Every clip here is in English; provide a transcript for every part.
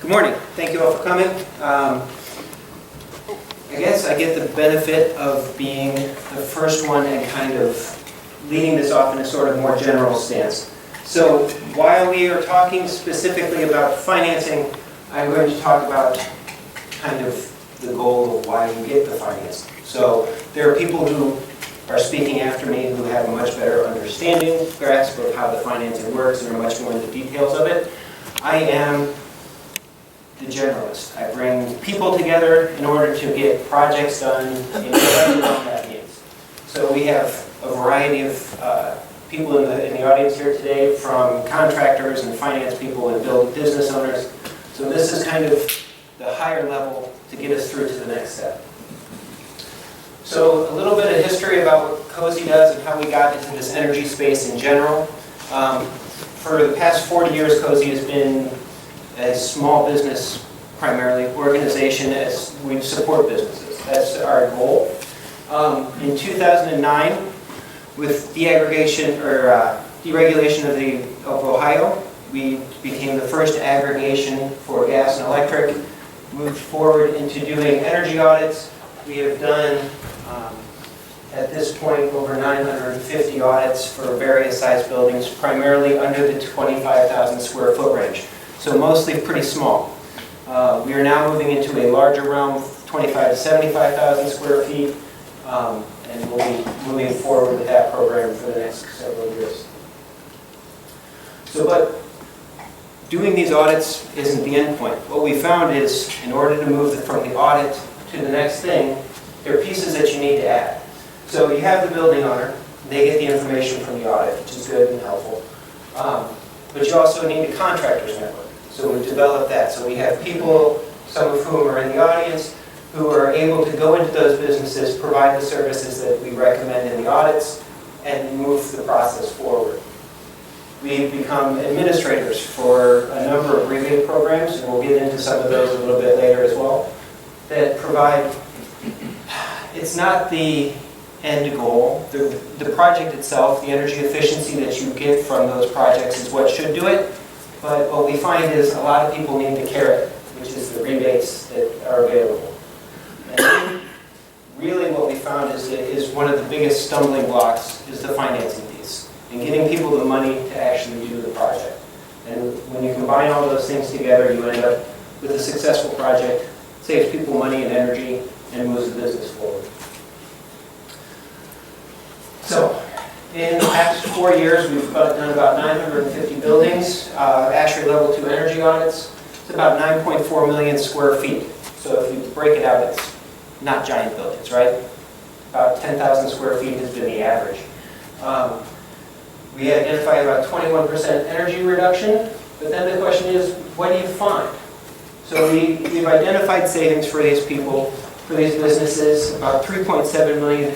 Good morning. Thank you all for coming. I guess I get the benefit of being the first one and kind of leading this off in a sort of more general stance. So while we are talking specifically about financing, I'm going to talk about kind of the goal of why you get the financing. So there are people who are speaking after me who have a much better understanding, grasp of how the financing works and are much more in the details of it. I am the generalist. I bring people together in order to get projects done in whatever realm that means. So we have a variety of people in the audience here today, from contractors and finance people and business owners. So this is kind of the higher level to get us through to the next step. So a little bit of history about what COSE does and how we got into this energy space in general. For the past 40 years, COSE has been a small business, primarily, organization as we support businesses. That's our goal. In 2009, with deregulation of Ohio, we became the first aggregation for gas and electric, moved forward into doing energy audits. We have done, at this point, over 950 audits for various size buildings, primarily under the 25,000 square foot range. So mostly pretty small. We are now moving into a larger realm, 25 to 75,000 square feet, and we'll be moving forward with that program for the next several years. So, but doing these audits isn't the end point. What we found is, in order to move from the audit to the next thing, there are pieces that you need to add. So you have the building owner, they get the information from the audit, which is good and helpful. But you also need a contractors network. So we developed that. So we have people, some of whom are in the audience, who are able to go into those businesses, provide the services that we recommend in the audits, and move the process forward. We've become administrators for a number of rebate programs, and we'll get into some of those a little bit later as well, that provide, it's not the end goal. The project itself, the energy efficiency that you get from those projects is what should do it. But what we find is a lot of people need the carrot, which is the rebates that are available. And really what we found is one of the biggest stumbling blocks is the financing piece, and getting people the money to actually do the project. And when you combine all those things together, you end up with a successful project, saves people money and energy, and moves the business forward. So, in the past 4 years, we've done about 950 buildings, ASHRAE Level 2 energy audits. It's about 9.4 million square feet. So if you break it out, it's not giant buildings, right? About 10,000 square feet has been the average. We identified about 21% energy reduction, but then the question is, what do you find? So we've identified savings for these people, for these businesses, about 3.7 million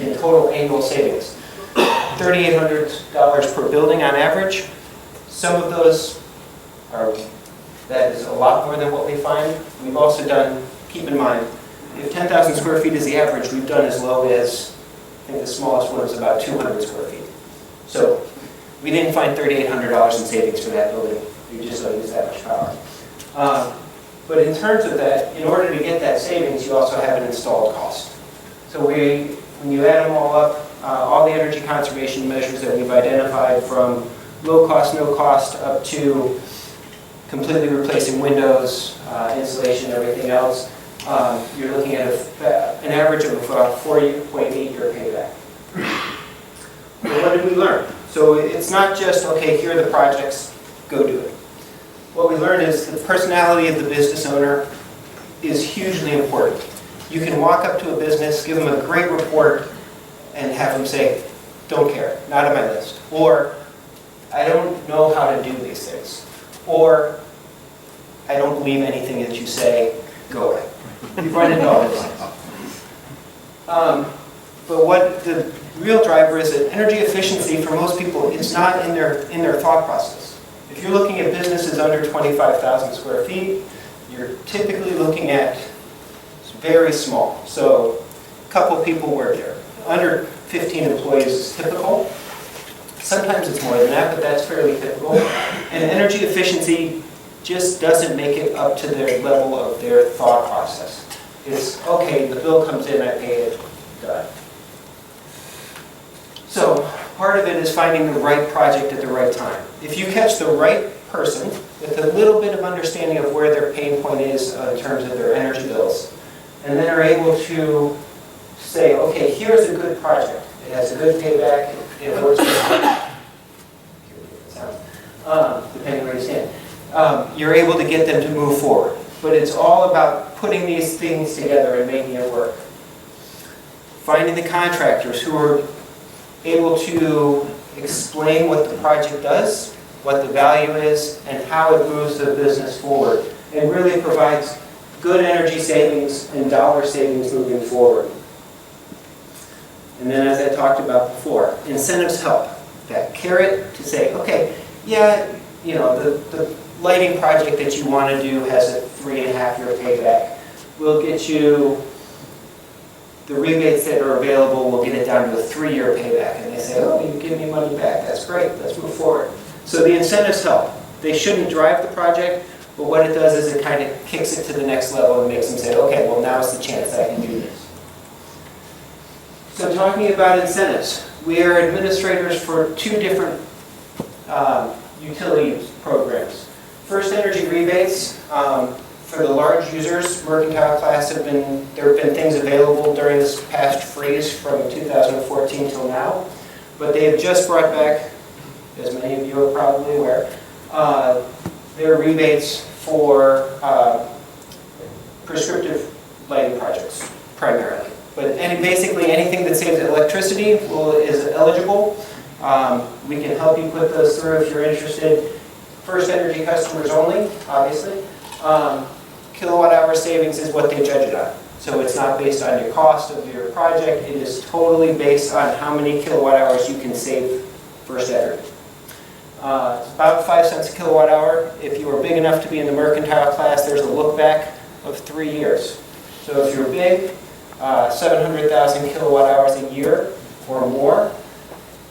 in total annual savings. $3,800 per building on average. Some of those that is a lot more than what we find. We've also done, keep in mind, if 10,000 square feet is the average, we've done as low as, I think the smallest one was about 200 square feet. So we didn't find $3,800 in savings for that building. We just don't use that much power. But in terms of that, in order to get that savings, you also have an installed cost. So when you add them all up, all the energy conservation measures that we've identified, from low cost, no cost, up to completely replacing windows, insulation, everything else, you're looking at an average of about 4.8-year payback. But what did we learn? So it's not just, okay, here are the projects, go do it. What we learned is the personality of the business owner is hugely important. You can walk up to a business, give them a great report, and have them say, don't care, not on my list. Or, I don't know how to do these things. Or, I don't believe anything that you say, go away. We've run into all those things. But what the real driver is that energy efficiency for most people is not in their thought process. If you're looking at businesses under 25,000 square feet, you're typically looking at very small. So a couple people work there. Under 15 employees is typical. Sometimes it's more than that, but that's fairly typical. And energy efficiency just doesn't make it up to their level of their thought process. It's, okay, the bill comes in, I pay it, done. So part of it is finding the right project at the right time. If you catch the right person with a little bit of understanding of where their pain point is in terms of their energy bills, and then are able to say, okay, here's a good project. It has a good payback, it works depending where you stand. You're able to get them to move forward. But it's all about putting these things together and making it work. Finding the contractors who are able to explain what the project does, what the value is, and how it moves the business forward, and really provides good energy savings and dollar savings moving forward. And then, as I talked about before, incentives help. That carrot to say, okay, yeah, you know, the lighting project that you want to do has a 3.5-year payback. We'll get you the rebates that are available, we'll get it down to a 3-year payback. And they say, oh, you give me money back, that's great, let's move forward. So the incentives help. They shouldn't drive the project, but what it does is it kind of kicks it to the next level and makes them say, okay, well, now's the chance that I can do this. So talking about incentives, we are administrators for 2 different utility programs. First, energy rebates. For the large users, mercantile class, there have been things available during this past freeze from 2014 till now, but they have just brought back, as many of you are probably aware, their rebates for prescriptive lighting projects, primarily. But basically anything that saves electricity is eligible. We can help you put those through if you're interested. First energy customers only, obviously. Kilowatt hour savings is what they judge it on. So it's not based on your cost of your project. It is totally based on how many kilowatt hours you can save first energy. It's about 5 cents a kilowatt hour. If you are big enough to be in the mercantile class, there's a look back of 3 years. So if you're big, 700,000 kilowatt hours a year or more,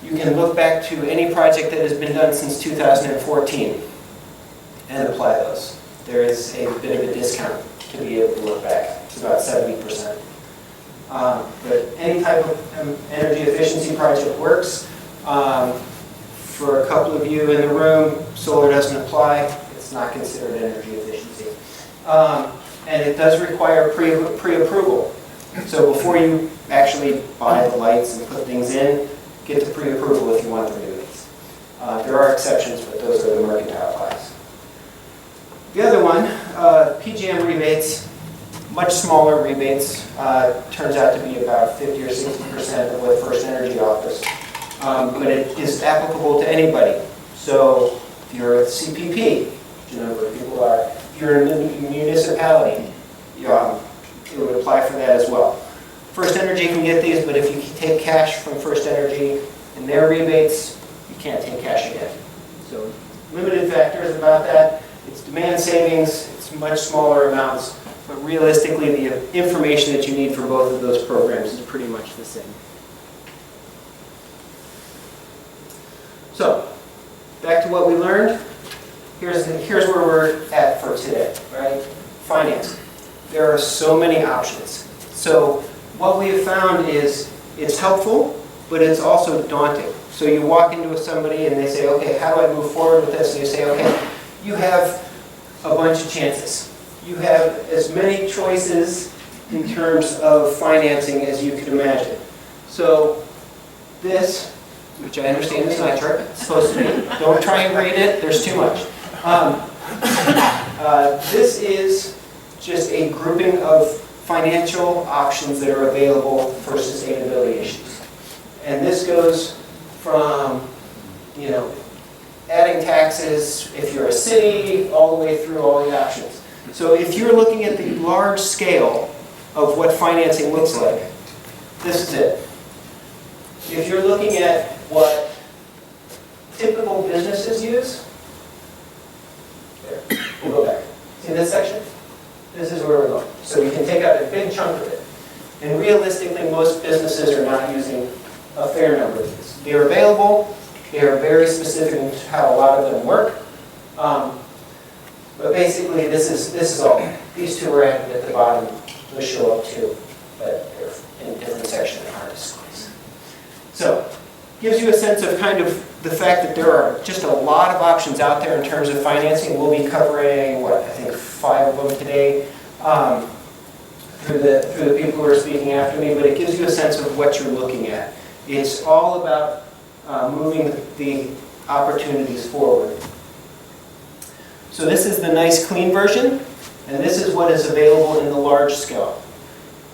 you can look back to any project that has been done since 2014 and apply those. There is a bit of a discount to be able to look back. It's about 70%. But any type of energy efficiency project works. For a couple of you in the room, solar doesn't apply. It's not considered energy efficiency. And it does require pre-approval. So before you actually buy the lights and put things in, get the pre-approval if you want the rebates. There are exceptions, but those are the mercantile class. The other one, PGM rebates, much smaller rebates, turns out to be about 50 or 60% of what First Energy offers. But it is applicable to anybody. So if you're a CPP, which a number of people are, if you're in a municipality, it would apply for that as well. First Energy can get these, but if you take cash from First Energy and their rebates, you can't take cash again. So limited factors about that. It's demand savings, it's much smaller amounts, but realistically the information that you need for both of those programs is pretty much the same. So, back to what we learned. Here's where we're at for today, right? Financing. There are so many options. So what we have found is it's helpful, but it's also daunting. So you walk into somebody and they say, okay, how do I move forward with this? And you say, okay, you have a bunch of chances. You have as many choices in terms of financing as you could imagine. So this, which I understand is not chart, it's supposed to be. Don't try and read it, there's too much. This is just a grouping of financial options that are available for sustainability issues. And this goes from, adding taxes if you're a city, all the way through all the options. So if you're looking at the large scale of what financing looks like, this is it. If you're looking at what typical businesses use, there, we'll go back. See this section? This is where we're going. So we can take out a big chunk of it. And realistically, most businesses are not using a fair number of these. They're available. They are very specific in how a lot of them work. But basically, this is all. These two are added at the bottom. They'll show up too, but they're in a different section and hard to squeeze. So, gives you a sense of kind of the fact that there are just a lot of options out there in terms of financing. We'll be covering, what, I think 5 of them today through the people who are speaking after me, but it gives you a sense of what you're looking at. It's all about moving the opportunities forward. So this is the nice clean version, and this is what is available in the large scale.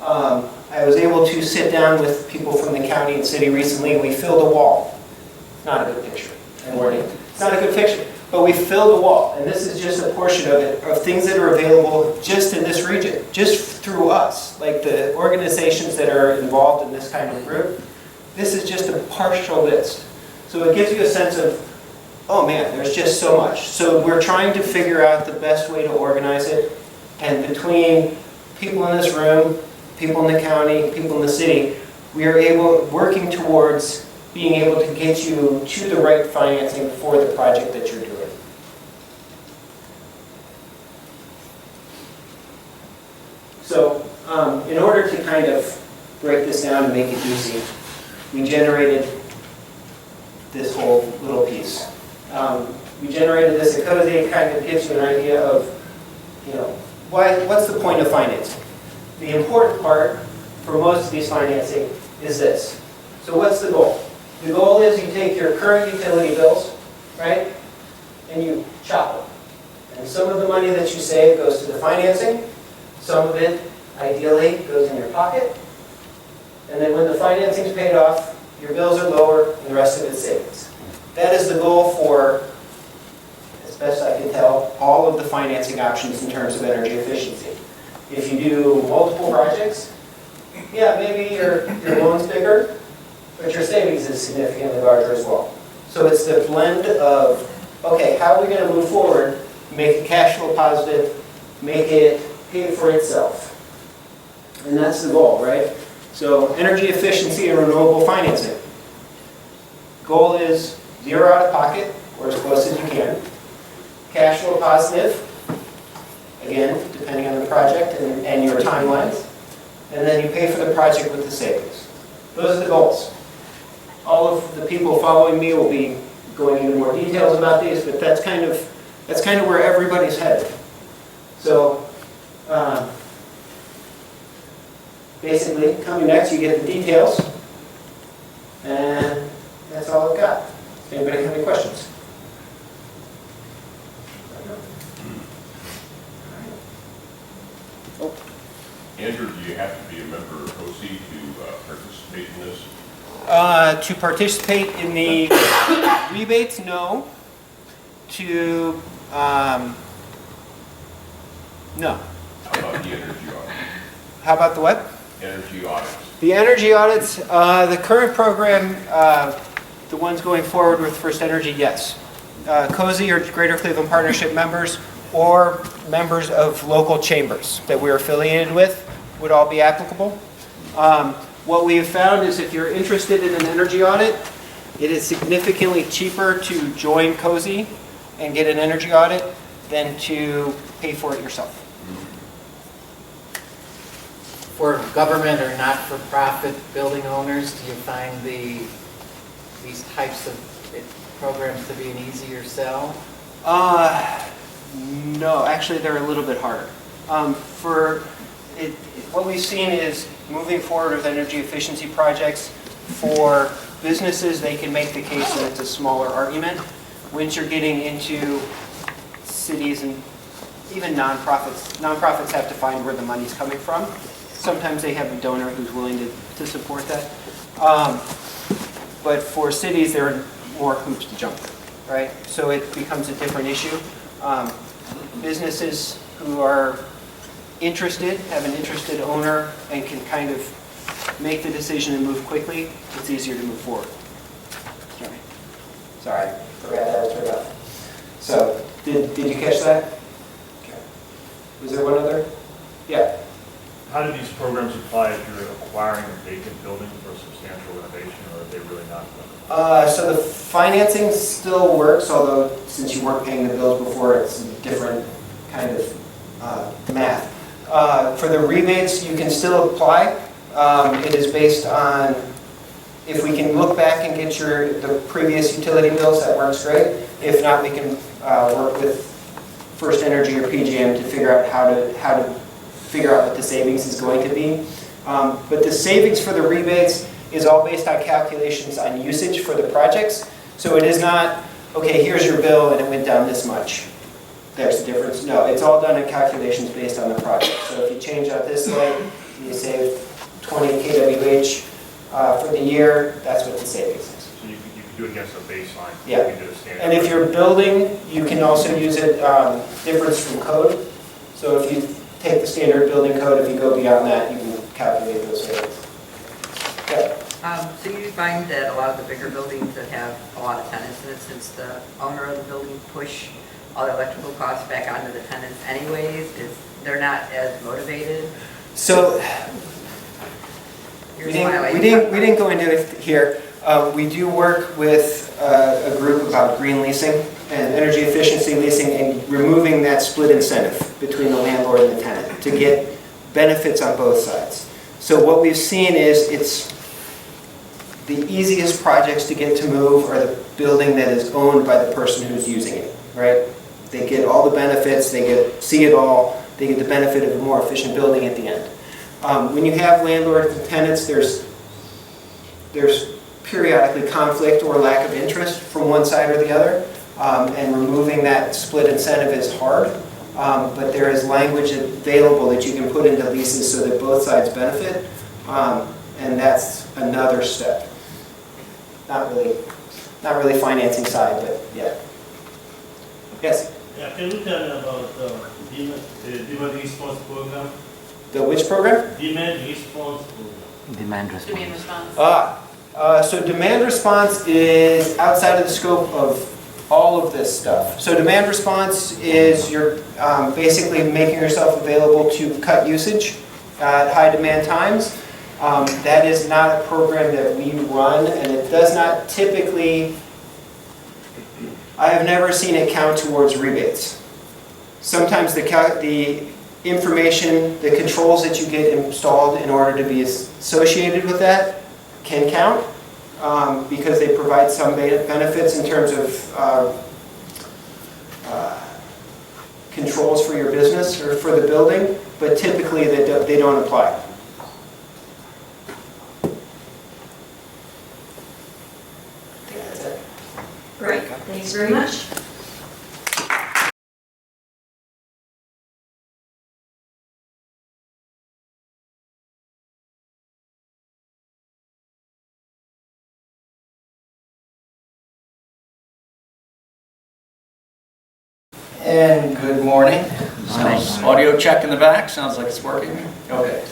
I was able to sit down with people from the county and city recently, and we filled a wall. Not a good picture, and it's not a good picture, but we filled a wall, and this is just a portion of it, of things that are available just in this region, just through us, like the organizations that are involved in this kind of group. This is just a partial list. So it gives you a sense of, oh man, there's just so much. So we're trying to figure out the best way to organize it, and between people in this room, people in the county, people in the city, we are working towards being able to get you to the right financing for the project that you're doing. So in order to kind of break this down and make it easy, we generated this whole little piece. We generated this at COSE. It kind of gives you an idea of, what's the point of financing? The important part for most of these financing is this. So what's the goal? The goal is you take your current utility bills, right, and you chop them. And some of the money that you save goes to the financing. Some of it, ideally, goes in your pocket. And then when the financing's paid off, your bills are lower and the rest of it's savings. That is the goal for, as best I can tell, all of the financing options in terms of energy efficiency. If you do multiple projects, yeah, maybe your loan's bigger, but your savings is significantly larger as well. So it's the blend of, okay, how are we going to move forward, make it cash flow positive, make it pay for itself? And that's the goal, right? So energy efficiency and renewable financing. Goal is 0 out of pocket, or as close as you can. Cash flow positive, again, depending on the project and your timelines. And then you pay for the project with the savings. Those are the goals. All of the people following me will be going into more details about these, but that's kind of where everybody's headed. So basically, coming next, you get the details, and that's all I've got. Anybody have any questions? Andrew, do you have to be a member of COSE to participate in this? To participate in the rebates, no. To, no. How about the energy audit? How about the what? Energy audits. The energy audits, the current program, the ones going forward with First Energy, yes. COSE or Greater Cleveland Partnership members or members of local chambers that we're affiliated with would all be applicable. What we have found is if you're interested in an energy audit, it is significantly cheaper to join COSE and get an energy audit than to pay for it yourself. For government or not-for-profit building owners, do you find these types of programs to be an easier sell? No, actually they're a little bit harder. What we've seen is moving forward with energy efficiency projects for businesses, they can make the case that it's a smaller argument. Once you're getting into cities and even nonprofits have to find where the money's coming from. Sometimes they have a donor who's willing to support that. But for cities, there are more hoops to jump through, right? So it becomes a different issue. Businesses who are interested, have an interested owner, and can kind of make the decision and move quickly, it's easier to move forward. Sorry, forgot that was turned off. So, did you catch that? Okay. Was there one other? Yeah. How do these programs apply if you're acquiring a vacant building for a substantial renovation, or are they really not applicable? So the financing still works, although since you weren't paying the bills before, it's a different kind of math. For the rebates, you can still apply. It is based on, if we can look back and get the previous utility bills, that works great. If not, we can work with First Energy or PGM to figure out how to figure out what the savings is going to be. But the savings for the rebates is all based on calculations on usage for the projects. So it is not, okay, here's your bill and it went down this much. There's the difference. No, it's all done in calculations based on the project. So if you change out this light, you save 20 kWh for the year, that's what the savings is. So you can do it against a baseline. Yeah. You can do a standard. And if you're building, you can also use it, difference from code. So if you take the standard building code, if you go beyond that, you can calculate those savings. Yeah. So you find that a lot of the bigger buildings that have a lot of tenants in it, since the owner of the building push all the electrical costs back onto the tenants anyways, they're not as motivated? So You're we smiling. didn't go into it here. We do work with a group about green leasing and energy efficiency leasing and removing that split incentive between the landlord and the tenant to get benefits on both sides. So what we've seen is it's the easiest projects to get to move are the building that is owned by the person who's using it, right? They get all the benefits, see it all, they get the benefit of a more efficient building at the end. When you have landlords and tenants, there's periodically conflict or lack of interest from one side or the other, and removing that split incentive is hard, but there is language available that you can put into leases so that both sides benefit, and that's another step. Not really financing side, but yeah. Yes? Yeah, can you tell me about the demand response program? The which program? Demand response program. Demand response. So demand response is outside of the scope of all of this stuff. So demand response is you're basically making yourself available to cut usage at high demand times. That is not a program that we run, and it does not typically, I have never seen it count towards rebates. Sometimes the information, the controls that you get installed in order to be associated with that can count because they provide some benefits in terms of controls for your business or for the building, but typically they don't apply. I think that's it. Great, thanks very much. And good morning. Sounds, audio check in the back, sounds like it's working. Okay.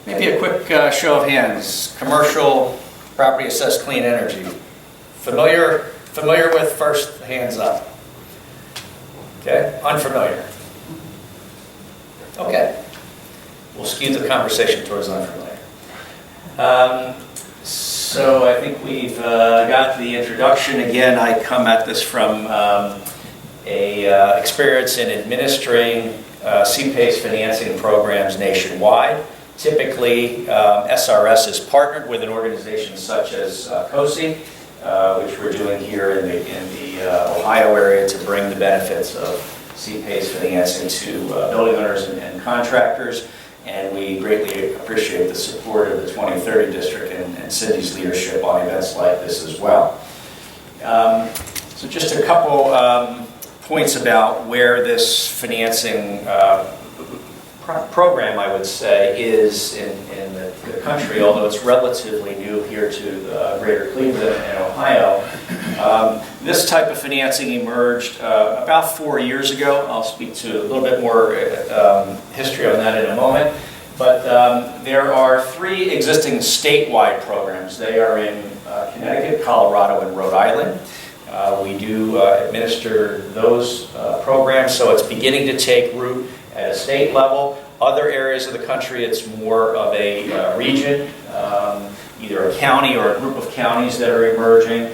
Maybe a quick show of hands. Commercial property assessed clean energy. Familiar with? First, hands up. Okay, unfamiliar. Okay, we'll skew the conversation towards unfamiliar. So I think we've got the introduction. Again, I come at this from experience in administering CPACE financing programs nationwide. Typically, SRS is partnered with an organization such as COSE, which we're doing here in the Ohio area to bring the benefits of CPACE financing to building owners and contractors. And we greatly appreciate the support of the 2030 District and Cindy's leadership on events like this as well. So just a couple points about where this financing program, I would say, is in the country, although it's relatively new here to greater Cleveland and Ohio. This type of financing emerged about 4 years ago. I'll speak to a little bit more history on that in a moment. But there are 3 existing statewide programs. They are in Connecticut, Colorado, and Rhode Island. We do administer those programs, so it's beginning to take root at a state level. Other areas of the country, it's more of a region, either a county or a group of counties that are emerging.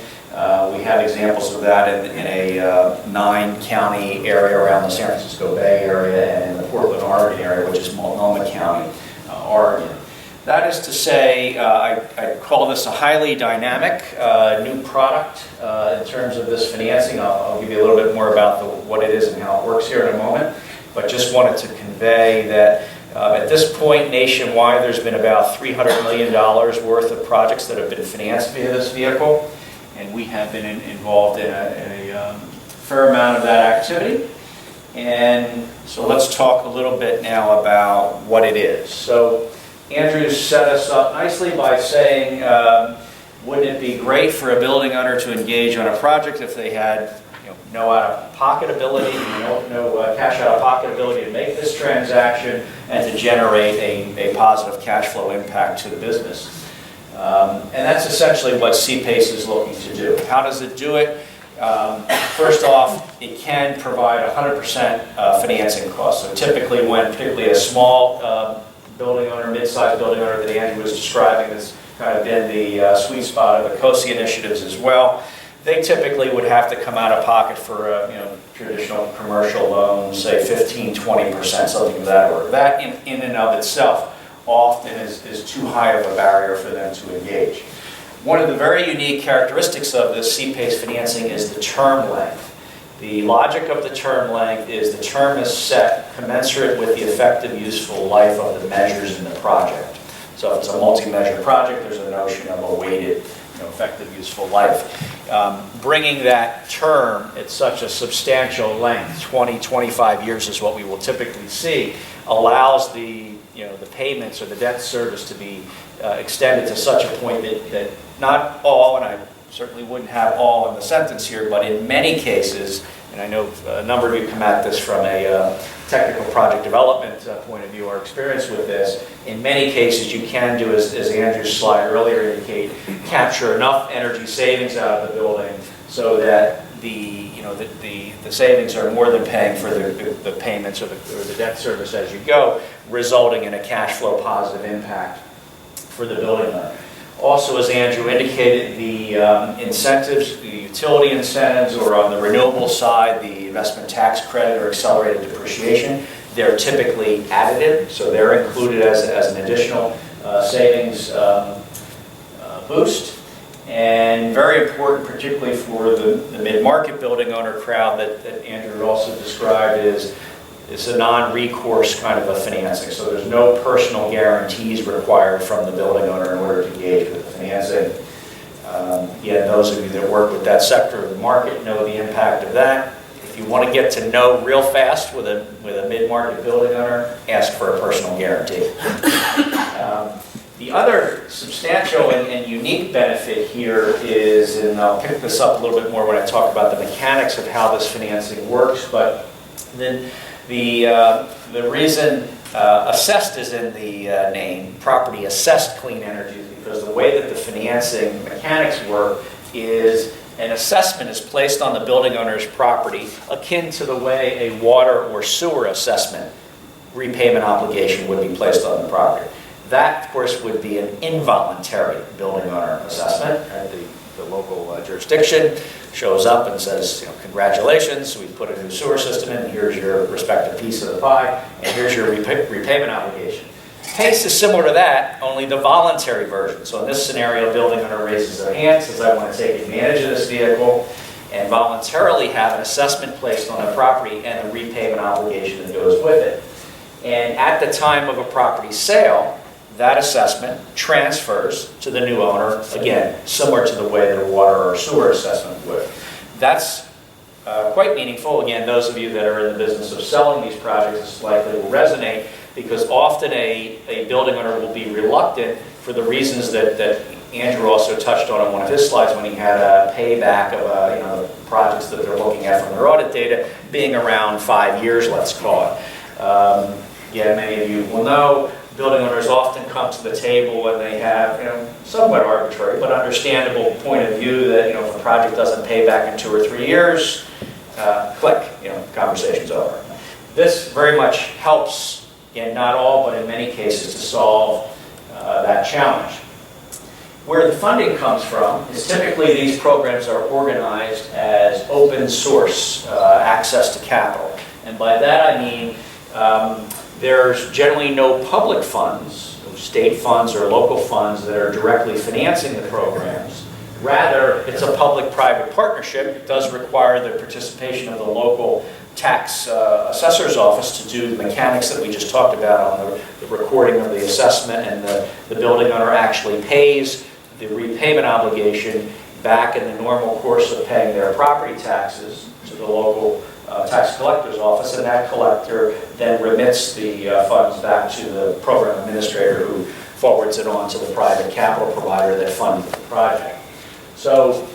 We have examples of that in a 9-county area around the San Francisco Bay area and in the Portland, Oregon area, which is Multnomah County, Oregon. That is to say, I call this a highly dynamic new product in terms of this financing. I'll give you a little bit more about what it is and how it works here in a moment, but just wanted to convey that at this point nationwide there's been about $300 million worth of projects that have been financed via this vehicle, and we have been involved in a fair amount of that activity. And so let's talk a little bit now about what it is. So Andrew set us up nicely by saying, wouldn't it be great for a building owner to engage on a project if they had no out-of-pocket ability, no cash out-of-pocket ability to make this transaction and to generate a positive cash flow impact to the business. And that's essentially what CPACE is looking to do. How does it do it? First off, it can provide 100% financing costs. So typically when particularly a small building owner, mid-sized building owner that Andrew was describing has kind of been the sweet spot of the COSE initiatives as well. They typically would have to come out of pocket for traditional commercial loans, say 15, 20%, something of that order. That in and of itself often is too high of a barrier for them to engage. One of the very unique characteristics of this CPACE financing is the term length. The logic of the term length is the term is set commensurate with the effective useful life of the measures in the project. So if it's a multi-measure project, there's a notion of a weighted effective useful life. Bringing that term at such a substantial length, 20, 25 years is what we will typically see, allows the payments or the debt service to be extended to such a point that not all, and I certainly wouldn't have all in the sentence here, but in many cases, and I know a number of you come at this from a technical project development point of view or experience with this, in many cases you can do, as Andrew's slide earlier indicated, capture enough energy savings out of the building so that the savings are more than paying for the payments or the debt service as you go, resulting in a cash flow positive impact for the building owner. Also, as Andrew indicated, the incentives, the utility incentives, or on the renewable side, the investment tax credit or accelerated depreciation, they're typically additive, so they're included as an additional savings boost. And very important, particularly for the mid-market building owner crowd that Andrew also described, is it's a non-recourse kind of a financing. So there's no personal guarantees required from the building owner in order to engage with the financing. Those of you that work with that sector of the market know the impact of that. If you want to get to know real fast with a mid-market building owner, ask for a personal guarantee. The other substantial and unique benefit here is, and I'll pick this up a little bit more when I talk about the mechanics of how this financing works, but then the reason assessed is in the name, property assessed clean energy, because the way that the financing mechanics work is an assessment is placed on the building owner's property akin to the way a water or sewer assessment repayment obligation would be placed on the property. That, of course, would be an involuntary building owner assessment. The local jurisdiction shows up and says, congratulations, we put a new sewer system in, here's your respective piece of the pie, and here's your repayment obligation. PACE is similar to that, only the voluntary version. So in this scenario, building owner raises their hand, says, I want to take advantage of this vehicle, and voluntarily have an assessment placed on the property and a repayment obligation that goes with it. And at the time of a property sale, that assessment transfers to the new owner, again, similar to the way that a water or sewer assessment would. That's quite meaningful. Again, those of you that are in the business of selling these projects likely will resonate, because often a building owner will be reluctant for the reasons that Andrew also touched on one of his slides when he had a payback of the projects that they're looking at from their audit data being around 5 years, let's call it. Many of you will know, building owners often come to the table when they have, somewhat arbitrary but understandable point of view that, if a project doesn't pay back in 2 or 3 years, click, conversation's over. This very much helps, again, not all, but in many cases, to solve that challenge. Where the funding comes from is typically these programs are organized as open source access to capital. And by that I mean there's generally no public funds, state funds or local funds that are directly financing the programs. Rather, it's a public-private partnership. It does require the participation of the local tax assessor's office to do the mechanics that we just talked about on the recording of the assessment, and the building owner actually pays the repayment obligation back in the normal course of paying their property taxes to the local tax collector's office, and that collector then remits the funds back to the program administrator, who forwards it on to the private capital provider that funded the project. So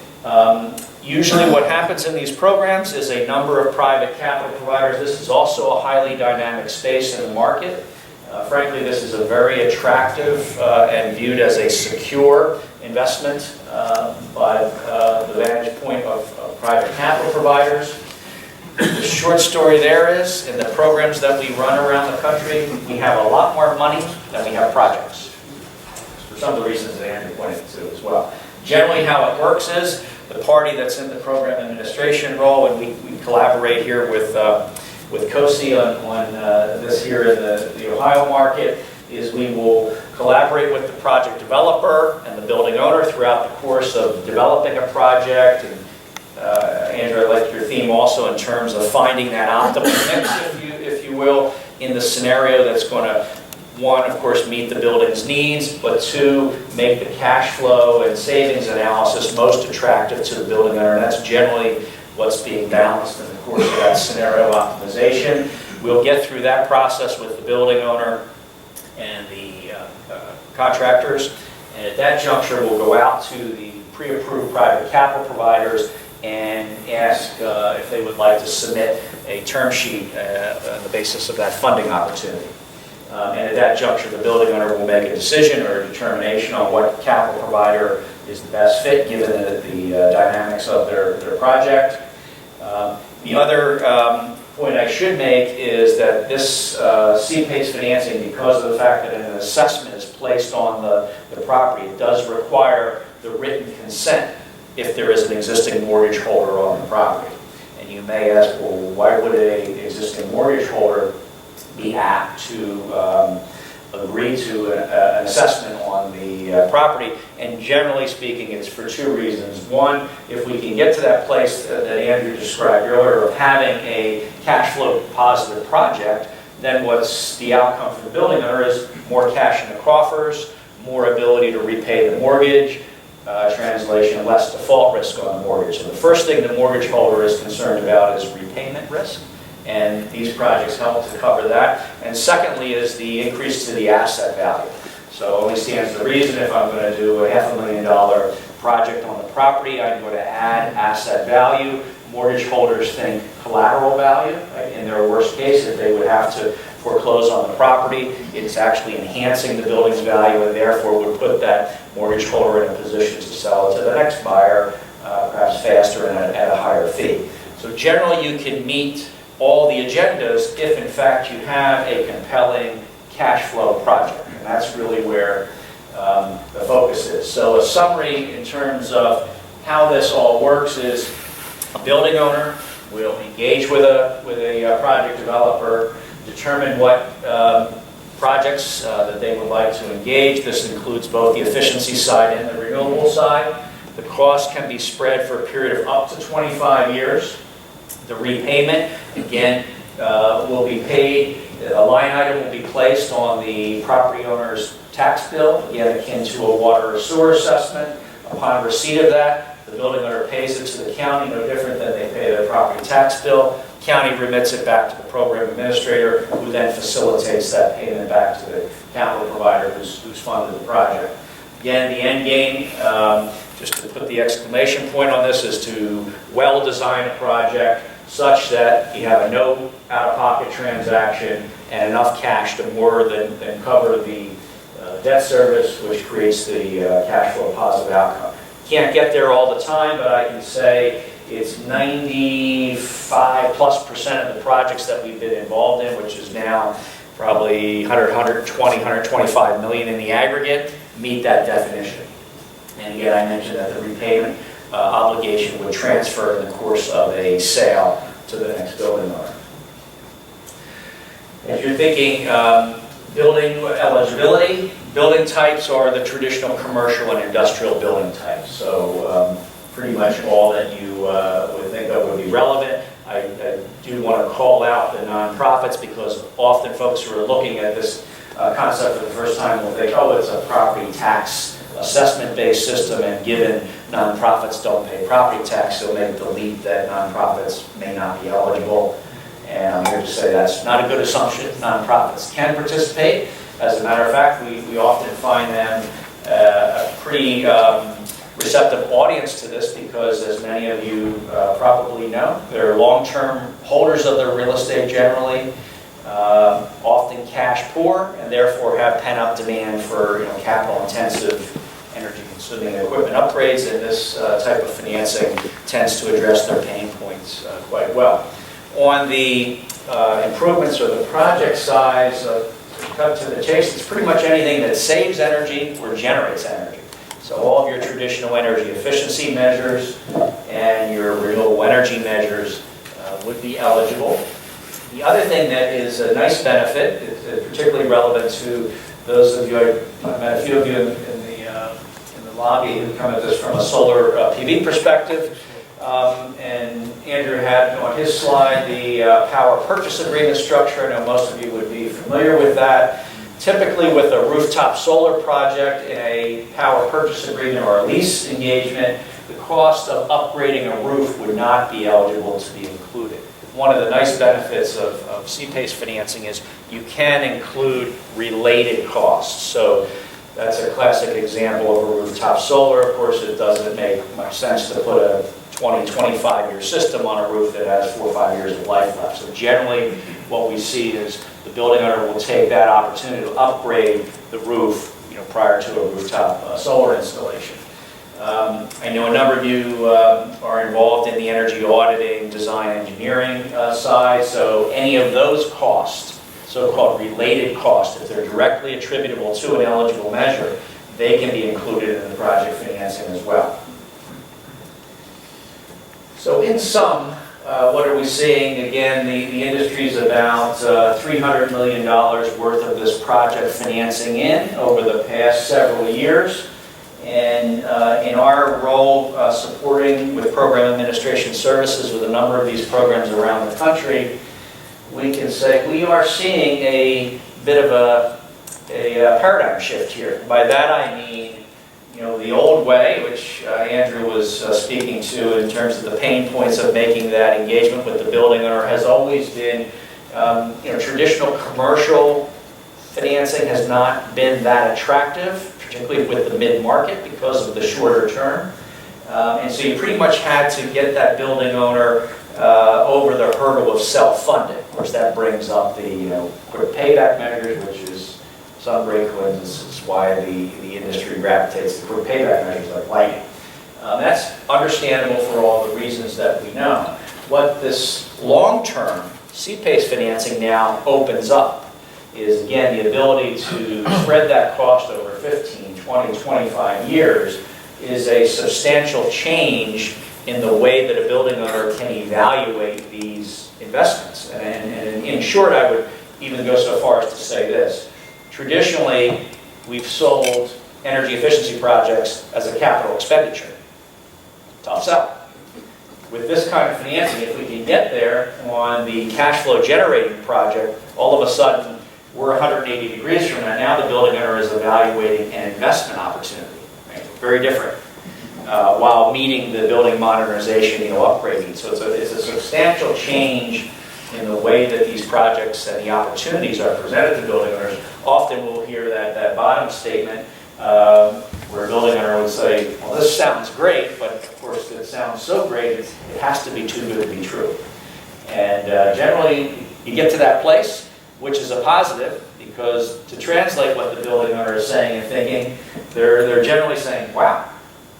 usually what happens in these programs is a number of private capital providers. This is also a highly dynamic space in the market. Frankly, this is a very attractive and viewed as a secure investment by the vantage point of private capital providers. The short story there is, in the programs that we run around the country, we have a lot more money than we have projects, for some of the reasons that Andrew pointed to as well. Generally how it works is, the party that's in the program administration role, and we collaborate here with COSE on this here in the Ohio market, is we will collaborate with the project developer and the building owner throughout the course of developing a project. And Andrew, I like your theme also in terms of finding that optimal mix, if you will, in the scenario that's going to, one, of course, meet the building's needs, but two, make the cash flow and savings analysis most attractive to the building owner. And that's generally what's being balanced in the course of that scenario optimization. We'll get through that process with the building owner and the contractors. And at that juncture, we'll go out to the pre-approved private capital providers and ask if they would like to submit a term sheet on the basis of that funding opportunity. And at that juncture, the building owner will make a decision or a determination on what capital provider is the best fit given the dynamics of their project. The other point I should make is that this CPACE financing, because of the fact that an assessment is placed on the property, it does require the written consent if there is an existing mortgage holder on the property. And you may ask, well, why would an existing mortgage holder be apt to agree to an assessment on the property? And generally speaking, it's for two reasons. One, if we can get to that place that Andrew described earlier of having a cash flow positive project, then what's the outcome for the building owner is more cash in the coffers, more ability to repay the mortgage, translation, less default risk on the mortgage. So the first thing the mortgage holder is concerned about is repayment risk, and these projects help to cover that. And secondly is the increase to the asset value. So it only stands to reason if I'm going to do a $500,000 project on the property, I'm going to add asset value. Mortgage holders think collateral value. Right? In their worst case, if they would have to foreclose on the property, it's actually enhancing the building's value and therefore would put that mortgage holder in a position to sell it to the next buyer, perhaps faster and at a higher fee. So generally you can meet all the agendas if in fact you have a compelling cash flow project. And that's really where the focus is. So a summary in terms of how this all works is a building owner will engage with a project developer, determine what projects that they would like to engage. This includes both the efficiency side and the renewable side. The cost can be spread for a period of up to 25 years. The repayment, again, will be paid. A line item will be placed on the property owner's tax bill, again, akin to a water or sewer assessment. Upon receipt of that, the building owner pays it to the county, no different than they pay their property tax bill. County remits it back to the program administrator, who then facilitates that payment back to the capital provider who's funded the project. Again, the end game, just to put the exclamation point on this, is to well design a project such that you have a no out-of-pocket transaction and enough cash to more than cover the debt service, which creates the cash flow positive outcome. Can't get there all the time, but I can say it's 95+% of the projects that we've been involved in, which is now probably 120, 125 million in the aggregate, meet that definition. And again, I mentioned that the repayment obligation would transfer in the course of a sale to the next building owner. If you're thinking building eligibility, building types are the traditional commercial and industrial building types. So pretty much all that you would think of would be relevant. I do want to call out the nonprofits because often folks who are looking at this concept for the first time will think, oh, it's a property tax assessment-based system, and given nonprofits don't pay property tax, they'll make the leap that nonprofits may not be eligible. And I'm here to say that's not a good assumption. Nonprofits can participate. As a matter of fact, we often find them a pretty receptive audience to this because, as many of you probably know, they're long-term holders of their real estate generally, often cash poor, and therefore have pent-up demand for capital-intensive, energy-consuming equipment upgrades, and this type of financing tends to address their pain points quite well. On the improvements or the project size, to cut to the chase, it's pretty much anything that saves energy or generates energy. So all of your traditional energy efficiency measures and your renewable energy measures would be eligible. The other thing that is a nice benefit, particularly relevant to those of you, I met a few of you in the lobby who come at this from a solar PV perspective. And Andrew had on his slide the power purchase agreement structure. I know most of you would be familiar with that. Typically with a rooftop solar project in a power purchase agreement or a lease engagement, the cost of upgrading a roof would not be eligible to be included. One of the nice benefits of CPACE financing is you can include related costs. So that's a classic example of a rooftop solar. Of course, it doesn't make much sense to put a 20, 25-year system on a roof that has 4 or 5 years of life left. So generally, what we see is the building owner will take that opportunity to upgrade the roof, prior to a rooftop solar installation. I know a number of you are involved in the energy auditing, design, engineering side. So any of those costs, so-called related costs, if they're directly attributable to an eligible measure, they can be included in the project financing as well. So in sum, what are we seeing? Again, the industry is about $300 million worth of this project financing in over the past several years. And in our role supporting with program administration services with a number of these programs around the country, we can say we are seeing a bit of a paradigm shift here. By that I mean, the old way, which Andrew was speaking to in terms of the pain points of making that engagement with the building owner, has always been, traditional commercial financing has not been that attractive, particularly with the mid-market because of the shorter term. And so you pretty much had to get that building owner over the hurdle of self-funding. Of course, that brings up the quick payback measures, which is some great coincidence why the industry gravitates to quick payback measures like lighting. That's understandable for all the reasons that we know. What this long-term CPACE financing now opens up is, again, the ability to spread that cost over 15, 20, 25 years is a substantial change in the way that a building owner can evaluate these investments. And in short, I would even go so far as to say this. Traditionally, we've sold energy efficiency projects as a capital expenditure. Tough sell. With this kind of financing, if we can get there on the cash flow generating project, all of a sudden we're 180 degrees from that. Now the building owner is evaluating an investment opportunity. Right? Very different. While meeting the building modernization, upgrading. So it's a substantial change in the way that these projects and the opportunities are presented to building owners. Often we'll hear that bottom statement where a building owner would say, well, this sounds great, but of course it sounds so great, it has to be too good to be true. And generally, you get to that place, which is a positive, because to translate what the building owner is saying and thinking, they're generally saying, wow,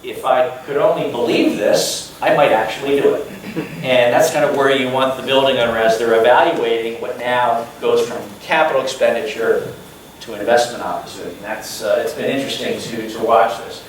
if I could only believe this, I might actually do it. And that's kind of where you want the building owner as they're evaluating what now goes from capital expenditure to an investment opportunity. And that's it's been interesting to watch this.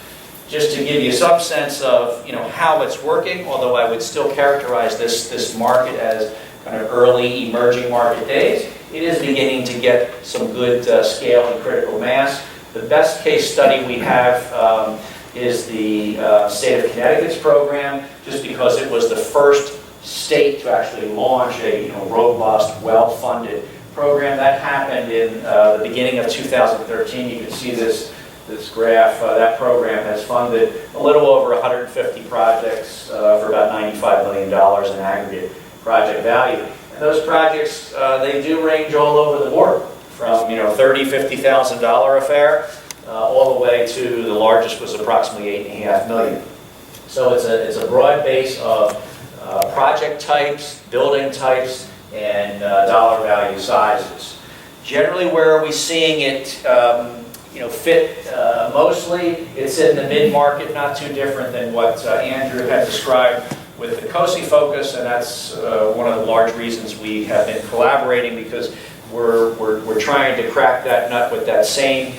just to give you some sense of, how it's working, although I would still characterize this market as kind of early emerging market days, it is beginning to get some good scale and critical mass. The best case study we have is the state of Connecticut's program, just because it was the first state to actually launch a robust, well-funded program. That happened in the beginning of 2013. You can see this graph. That program has funded a little over 150 projects for about $95 million in aggregate project value. And those projects, they do range all over the board, from $30,000, $50,000 affair all the way to the largest was approximately $8.5 million. So it's a broad base of project types, building types, and dollar value sizes. Generally, where are we seeing it fit mostly? It's in the mid-market, not too different than what Andrew had described with the COSE focus, and that's one of the large reasons we have been collaborating, because we're trying to crack that nut with that same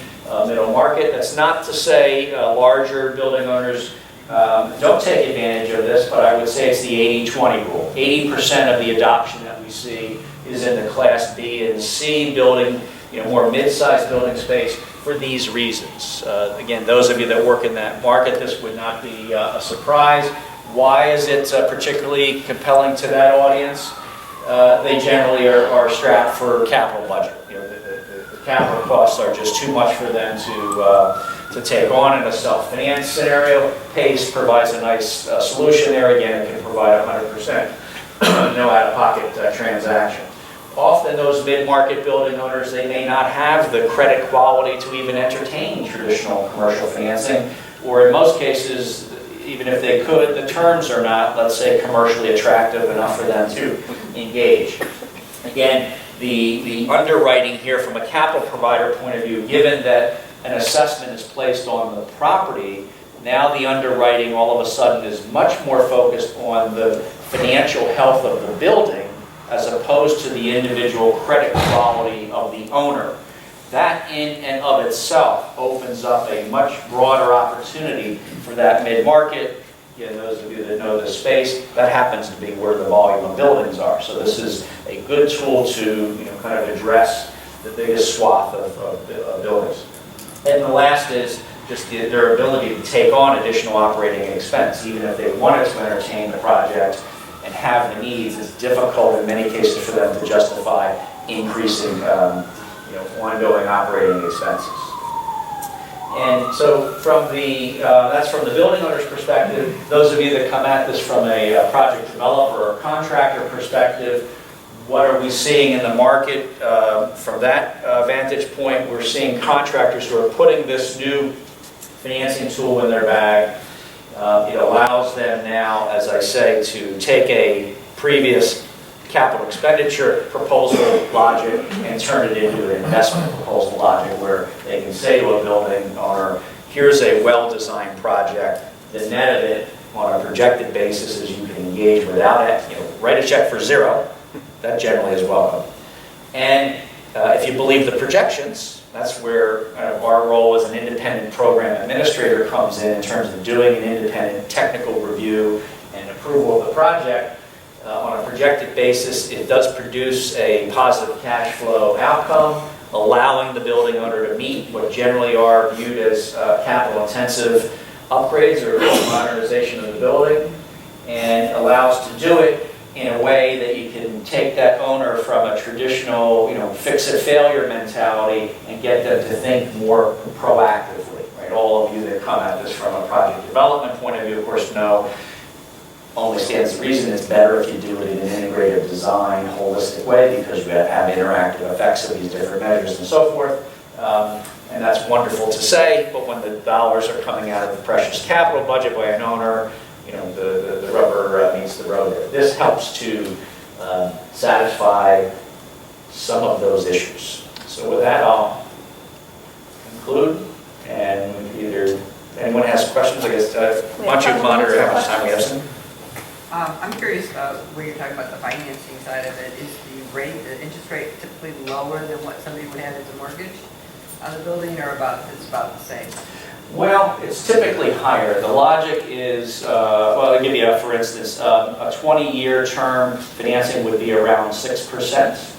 middle market. That's not to say larger building owners don't take advantage of this, but I would say it's the 80-20 rule. 80% of the adoption that we see is in the Class B and C building, more mid-sized building space for these reasons. Again, those of you that work in that market, this would not be a surprise. Why is it particularly compelling to that audience? They generally are strapped for capital budget. The capital costs are just too much for them to take on in a self-finance scenario. PACE provides a nice solution there. Again, it can provide 100% no out-of-pocket transaction. Often those mid-market building owners, they may not have the credit quality to even entertain traditional commercial financing, or in most cases, even if they could, the terms are not, let's say, commercially attractive enough for them to engage. Again, the underwriting here from a capital provider point of view, given that an assessment is placed on the property, now the underwriting all of a sudden is much more focused on the financial health of the building as opposed to the individual credit quality of the owner. That in and of itself opens up a much broader opportunity for that mid-market. Again, those of you that know the space, that happens to be where the volume of buildings are. So this is a good tool to kind of address the biggest swath of buildings. And the last is just their ability to take on additional operating expense. Even if they wanted to entertain the project and have the needs, it's difficult in many cases for them to justify increasing ongoing operating expenses. And so from that's from the building owner's perspective. Those of you that come at this from a project developer or contractor perspective, what are we seeing in the market from that vantage point? We're seeing contractors who are putting this new financing tool in their bag. It allows them now, as I say, to take a previous capital expenditure proposal logic and turn it into an investment proposal logic, where they can say to a building owner, here's a well-designed project. The net of it on a projected basis is you can engage without it. Write a check for zero. That generally is welcome. And if you believe the projections, that's where our role as an independent program administrator comes in terms of doing an independent technical review and approval of the project. On a projected basis, it does produce a positive cash flow outcome, allowing the building owner to meet what generally are viewed as capital-intensive upgrades or modernization of the building, and allows to do it in a way that you can take that owner from a traditional, fix-it-failure mentality and get them to think more proactively. Right? All of you that come at this from a project development point of view, of course, know only stands to reason it's better if you do it in an integrated design, holistic way, because you have interactive effects of these different measures and so forth. And that's wonderful to say, but when the dollars are coming out of the precious capital budget by an owner, the rubber meets the road. This helps to satisfy some of those issues. So with that, I'll conclude, and either anyone has questions, I guess, why don't you monitor how much time we have? I'm curious where you're talking about the financing side of it. Is the interest rate typically lower than what somebody would have as a mortgage on the building, or it's about the same? Well, it's typically higher. The logic is, well, I'll give you, for instance, a 20-year term financing would be around 6%.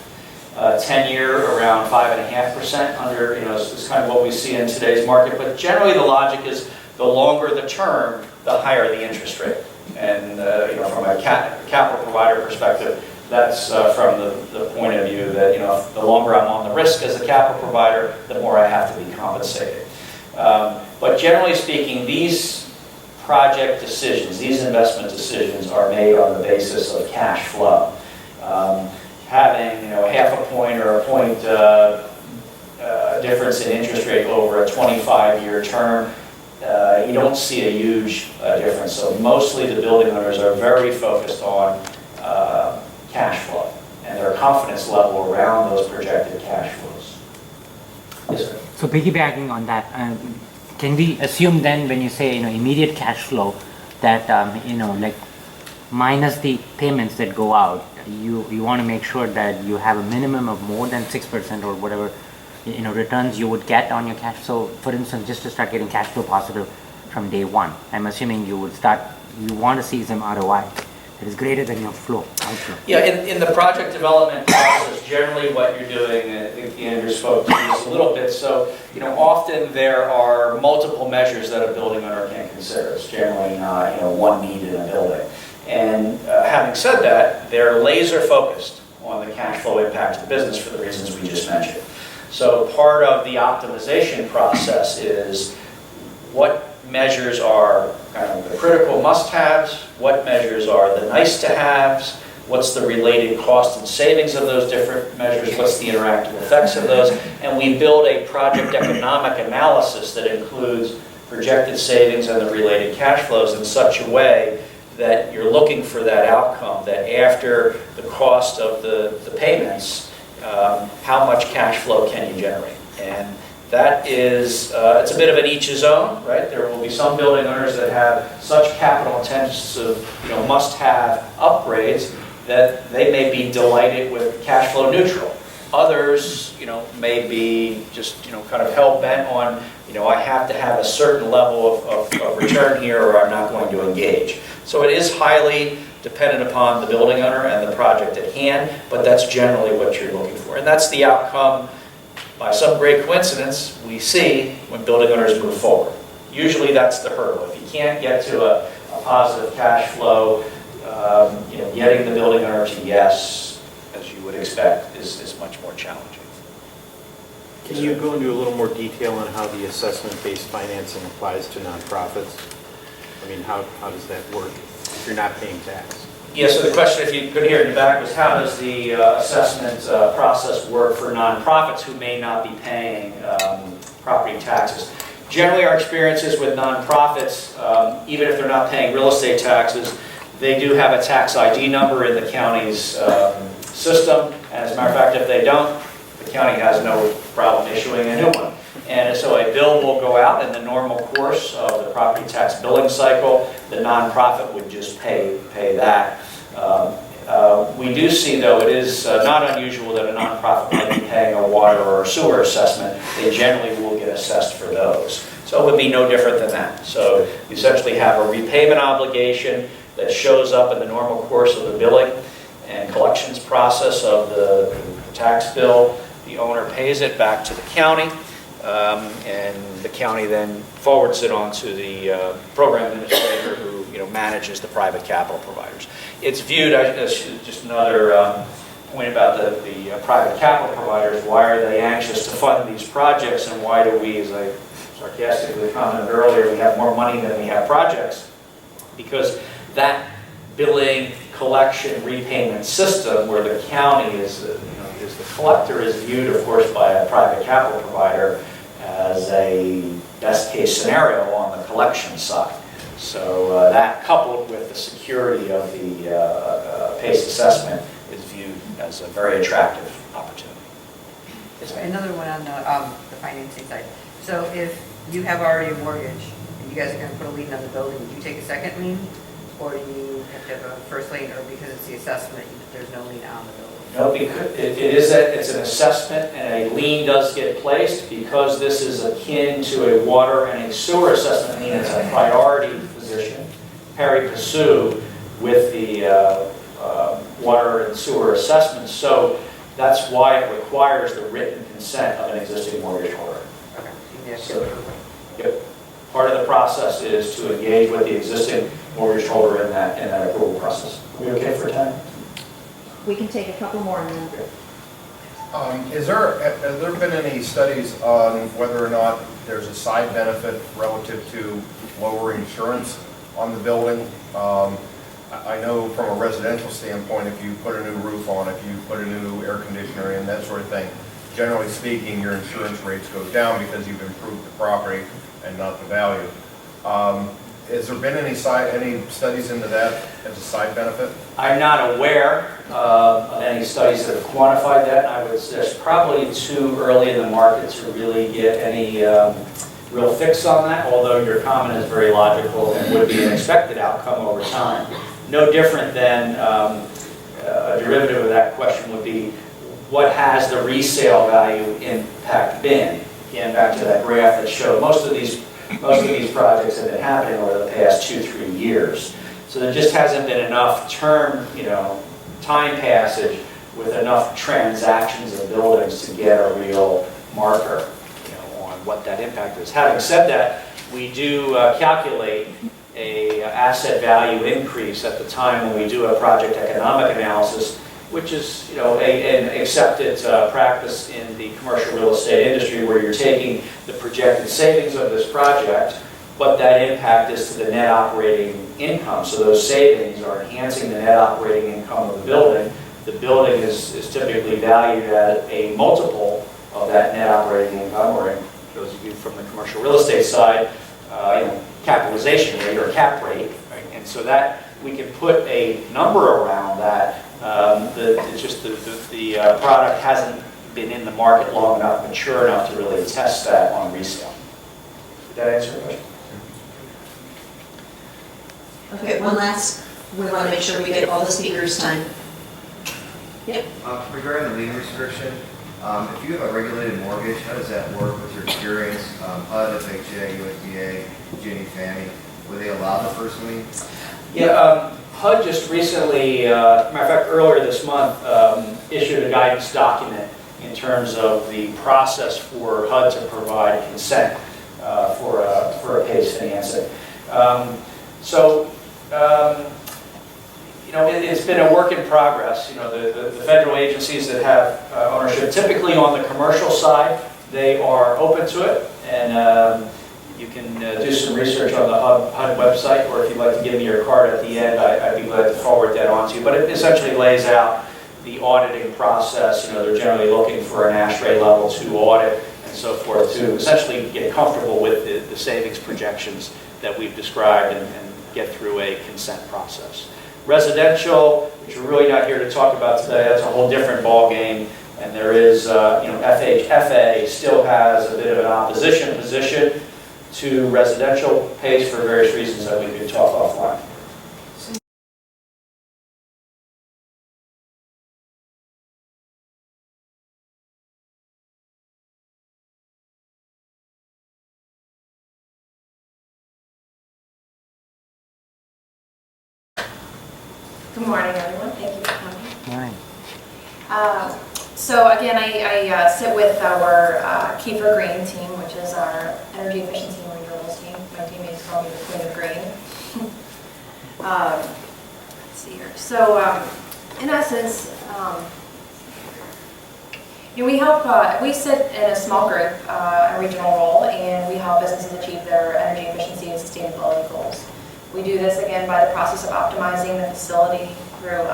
10-year around 5.5% under, is kind of what we see in today's market. But generally the logic is the longer the term, the higher the interest rate. And, from a capital provider perspective, that's from the point of view that, the longer I'm on the risk as a capital provider, the more I have to be compensated. But generally speaking, these project decisions, these investment decisions are made on the basis of cash flow. Having half a point or a point difference in interest rate over a 25-year term, you don't see a huge difference. So mostly the building owners are very focused on cash flow and their confidence level around those projected cash flows. Yes, sir. So piggybacking on that, can we assume then when you say immediate cash flow that like minus the payments that go out, you want to make sure that you have a minimum of more than 6% or whatever returns you would get on your cash. So for instance, just to start getting cash flow positive from day one, I'm assuming you want to see some ROI that is greater than your outflow. Yeah, in the project development process, generally what you're doing, I think Andrew spoke to this a little bit, so often there are multiple measures that a building owner can consider. It's generally not one need in a building. And having said that, they're laser focused on the cash flow impact of the business for the reasons we just mentioned. So part of the optimization process is what measures are kind of the critical must-haves, what measures are the nice-to-haves, what's the related cost and savings of those different measures, what's the interactive effects of those, and we build a project economic analysis that includes projected savings and the related cash flows in such a way that you're looking for that outcome, that after the cost of the payments, how much cash flow can you generate? And that is, it's a bit of an each his own, right? There will be some building owners that have such capital intensive, must-have upgrades that they may be delighted with cash flow neutral. Others, may be just, kind of hell-bent on, I have to have a certain level of return here or I'm not going to engage. So it is highly dependent upon the building owner and the project at hand, but that's generally what you're looking for. And that's the outcome, by some great coincidence, we see when building owners move forward. Usually that's the hurdle. If you can't get to a positive cash flow, getting the building owner to yes, as you would expect, is much more challenging. Can you go into a little more detail on how the assessment-based financing applies to nonprofits? I mean, how does that work if you're not paying tax? Yeah, so the question, if you could hear in the back, was how does the assessment process work for nonprofits who may not be paying property taxes? Generally, our experiences with nonprofits, even if they're not paying real estate taxes, they do have a tax ID number in the county's system. And as a matter of fact, if they don't, the county has no problem issuing a new one. And so a bill will go out in the normal course of the property tax billing cycle. The nonprofit would just pay that. We do see, though, it is not unusual that a nonprofit might be paying a water or a sewer assessment. They generally will get assessed for those. So it would be no different than that. So you essentially have a repayment obligation that shows up in the normal course of the billing and collections process of the tax bill. The owner pays it back to the county, and the county then forwards it on to the program administrator who manages the private capital providers. It's viewed as just another point about the private capital providers. Why are they anxious to fund these projects, and why do we, as I sarcastically commented earlier, we have more money than we have projects? Because that billing, collection, repayment system where the county is the collector is viewed, of course, by a private capital provider as a best case scenario on the collection side. So that coupled with the security of the PACE assessment is viewed as a very attractive opportunity. Another one on the financing side. So if you have already a mortgage and you guys are going to put a lien on the building, would you take a second lien? Or do you have to have a first lien, or because it's the assessment, there's no lien on the building? No, because it's an assessment, and a lien does get placed because this is akin to a water and a sewer assessment, meaning it's a priority position, pari passu with the water and sewer assessments. So that's why it requires the written consent of an existing mortgage holder. Okay. You have to So- approve it. Yep. Part of the process is to engage with the existing mortgage holder in that approval process. Are we okay for time? We can take a couple more and then. Has there been any studies on whether or not there's a side benefit relative to lower insurance on the building? I know from a residential standpoint, if you put a new roof on, if you put a new air conditioner in, that sort of thing, generally speaking, your insurance rates go down because you've improved the property and not the value. Has there been any studies into that as a side benefit? I'm not aware of any studies that have quantified that. I would say it's probably too early in the market to really get any real fix on that, although your comment is very logical and would be an expected outcome over time. No different than a derivative of that question would be, what has the resale value impact been? Again, back to that graph that showed most of these projects have been happening over the past 2-3 years. So there just hasn't been enough time passage with enough transactions of buildings to get a real marker, on what that impact is. Having said that, we do calculate a asset value increase at the time when we do a project economic analysis, which is an accepted practice in the commercial real estate industry, where you're taking the projected savings of this project, what that impact is to the net operating income. So those savings are enhancing the net operating income of the building. The building is typically valued at a multiple of that net operating income, or in those of you from the commercial real estate side, capitalization rate or cap rate. Right? And so that we can put a number around that. It's just the product hasn't been in the market long enough, mature enough to really test that on resale. Did that answer the question? Okay, one last, we want to make sure we get all the speakers' time. Yep. Regarding the lien restriction, if you have a regulated mortgage, how does that work with your experience? HUD, FHA, USDA, Ginnie, Fannie, will they allow the first lien? Yeah, HUD just recently, matter of fact, earlier this month, issued a guidance document in terms of the process for HUD to provide consent for a PACE financing. It's been a work in progress. The federal agencies that have ownership, typically on the commercial side, they are open to it, and you can do some research on the HUD website, or if you'd like to give me your card at the end, I'd be glad to forward that on to you. But it essentially lays out the auditing process. They're generally looking for an ASHRAE level 2 audit and so forth to essentially get comfortable with the savings projections that we've described and get through a consent process. Residential, which we're really not here to talk about today, that's a whole different ballgame. And there is, FHFA still has a bit of an opposition position to residential PACE for various reasons that we could talk offline. Good morning, everyone. Thank you for coming. Morning. So again, I sit with our Kiefer Green team, which is our energy efficiency and renewables team. My teammates call me the Queen of Green. Let's see here. So in essence, we sit in a small group, a regional role, and we help businesses achieve their energy efficiency and sustainability goals. We do this again by the process of optimizing the facility through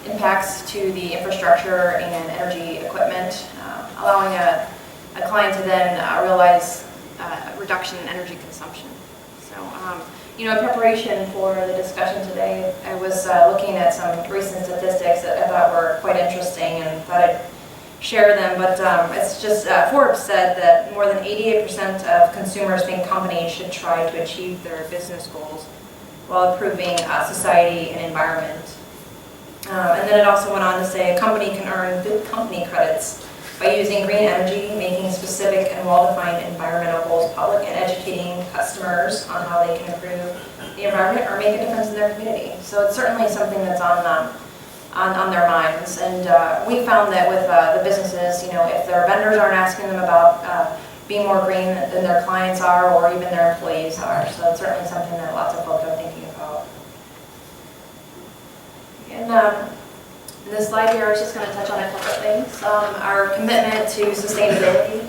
impacts to the infrastructure and energy equipment, allowing a client to then realize a reduction in energy consumption. So, in preparation for the discussion today, I was looking at some recent statistics that I thought were quite interesting, and thought I'd share them, but it's just, Forbes said that more than 88% of consumers think companies should try to achieve their business goals while improving society and environment. And then it also went on to say a company can earn good company credits by using green energy, making specific and well-defined environmental goals public, and educating customers on how they can improve the environment or make a difference in their community. So it's certainly something that's on their minds. And we found that with the businesses, you know, if their vendors aren't asking them about being more green than their clients are, or even their employees are. So it's certainly something that lots of folks are thinking about. And in this slide here, I was just going to touch on a couple of things. Our commitment to sustainability,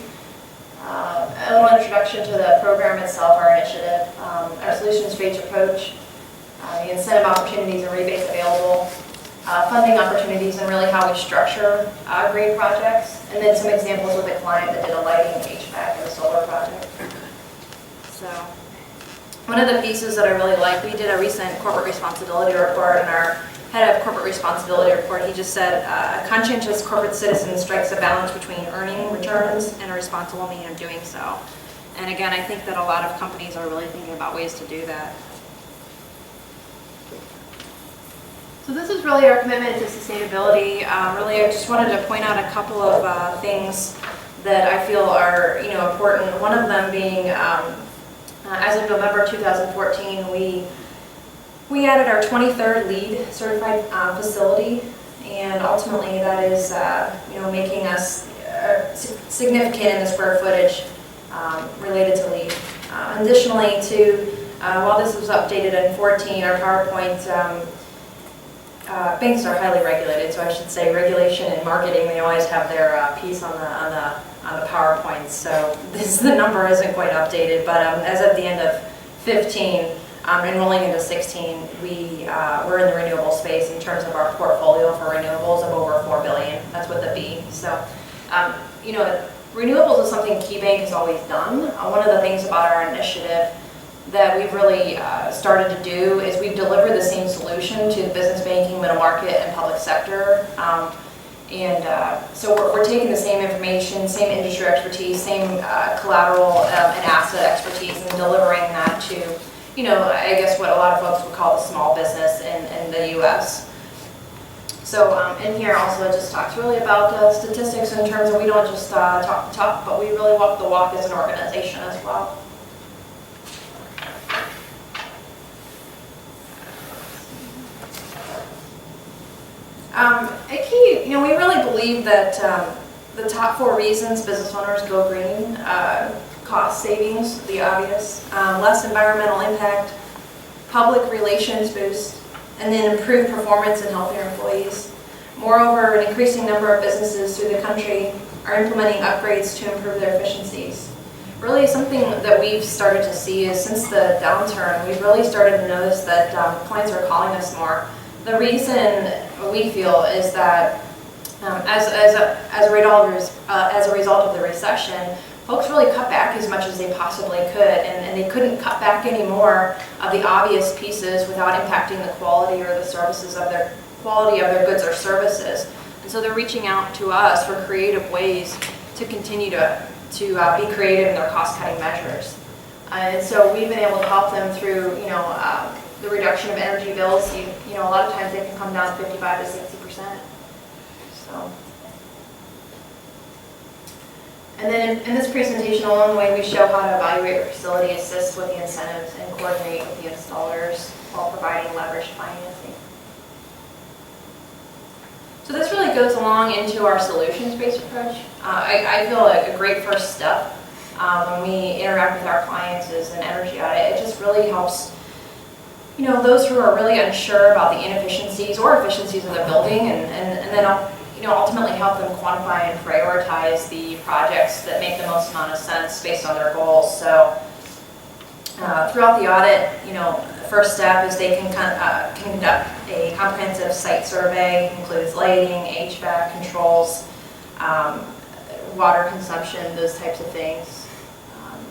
a little introduction to the program itself, our initiative, our solutions-based approach, the incentive opportunities and rebates available, funding opportunities, and really how we structure green projects, and then some examples with a client that did a lighting, HVAC, and a solar project. So one of the pieces that I really like, we did a recent corporate responsibility report, and our head of corporate responsibility report, he just said, a conscientious corporate citizen strikes a balance between earning returns and a responsible means of doing so. And again, I think that a lot of companies are really thinking about ways to do that. So this is really our commitment to sustainability. Really, I just wanted to point out a couple of things that I feel are, important. One of them being, as of November 2014, we added our 23rd LEED certified facility, and ultimately that is, making us significant in the square footage related to LEED. Additionally, while this was updated in 14, our PowerPoint. Banks are highly regulated, so I should say regulation and marketing, they always have their piece on the PowerPoint, so the number isn't quite updated, but as of the end of 15, and rolling into 16, we're in the renewable space in terms of our portfolio for renewables of over $4 billion. That's with a B. So, renewables is something KeyBank has always done. One of the things about our initiative that we've really started to do is we deliver the same solution to the business banking, middle market, and public sector. So we're taking the same information, same industry expertise, same collateral and asset expertise, and delivering that to, I guess what a lot of folks would call the small business in the U.S. So in here also it just talks really about the statistics in terms of we don't just talk the talk, but we really walk the walk as an organization as well. A key, we really believe that the top 4 reasons business owners go green, cost savings, the obvious, less environmental impact, public relations boost, and then improved performance and healthier employees. Moreover, an increasing number of businesses through the country are implementing upgrades to improve their efficiencies. Really something that we've started to see is since the downturn, we've really started to notice that clients are calling us more. The reason we feel is that as a result of the recession, folks really cut back as much as they possibly could, and they couldn't cut back any more of the obvious pieces without impacting the quality or the services of their goods or services. And so they're reaching out to us for creative ways to continue to be creative in their cost-cutting measures. And so we've been able to help them through, the reduction of energy bills. A lot of times they can come down 55 to 60%. So, and then in this presentation, along the way, we show how to evaluate your facility, assist with the incentives, and coordinate with the installers while providing leveraged financing. So this really goes along into our solutions-based approach. I feel like a great first step when we interact with our clients is an energy audit. It just really helps those who are really unsure about the inefficiencies or efficiencies of their building, and then ultimately help them quantify and prioritize the projects that make the most amount of sense based on their goals. So throughout the audit, the first step is they can conduct a comprehensive site survey, includes lighting, HVAC, controls, water consumption, those types of things.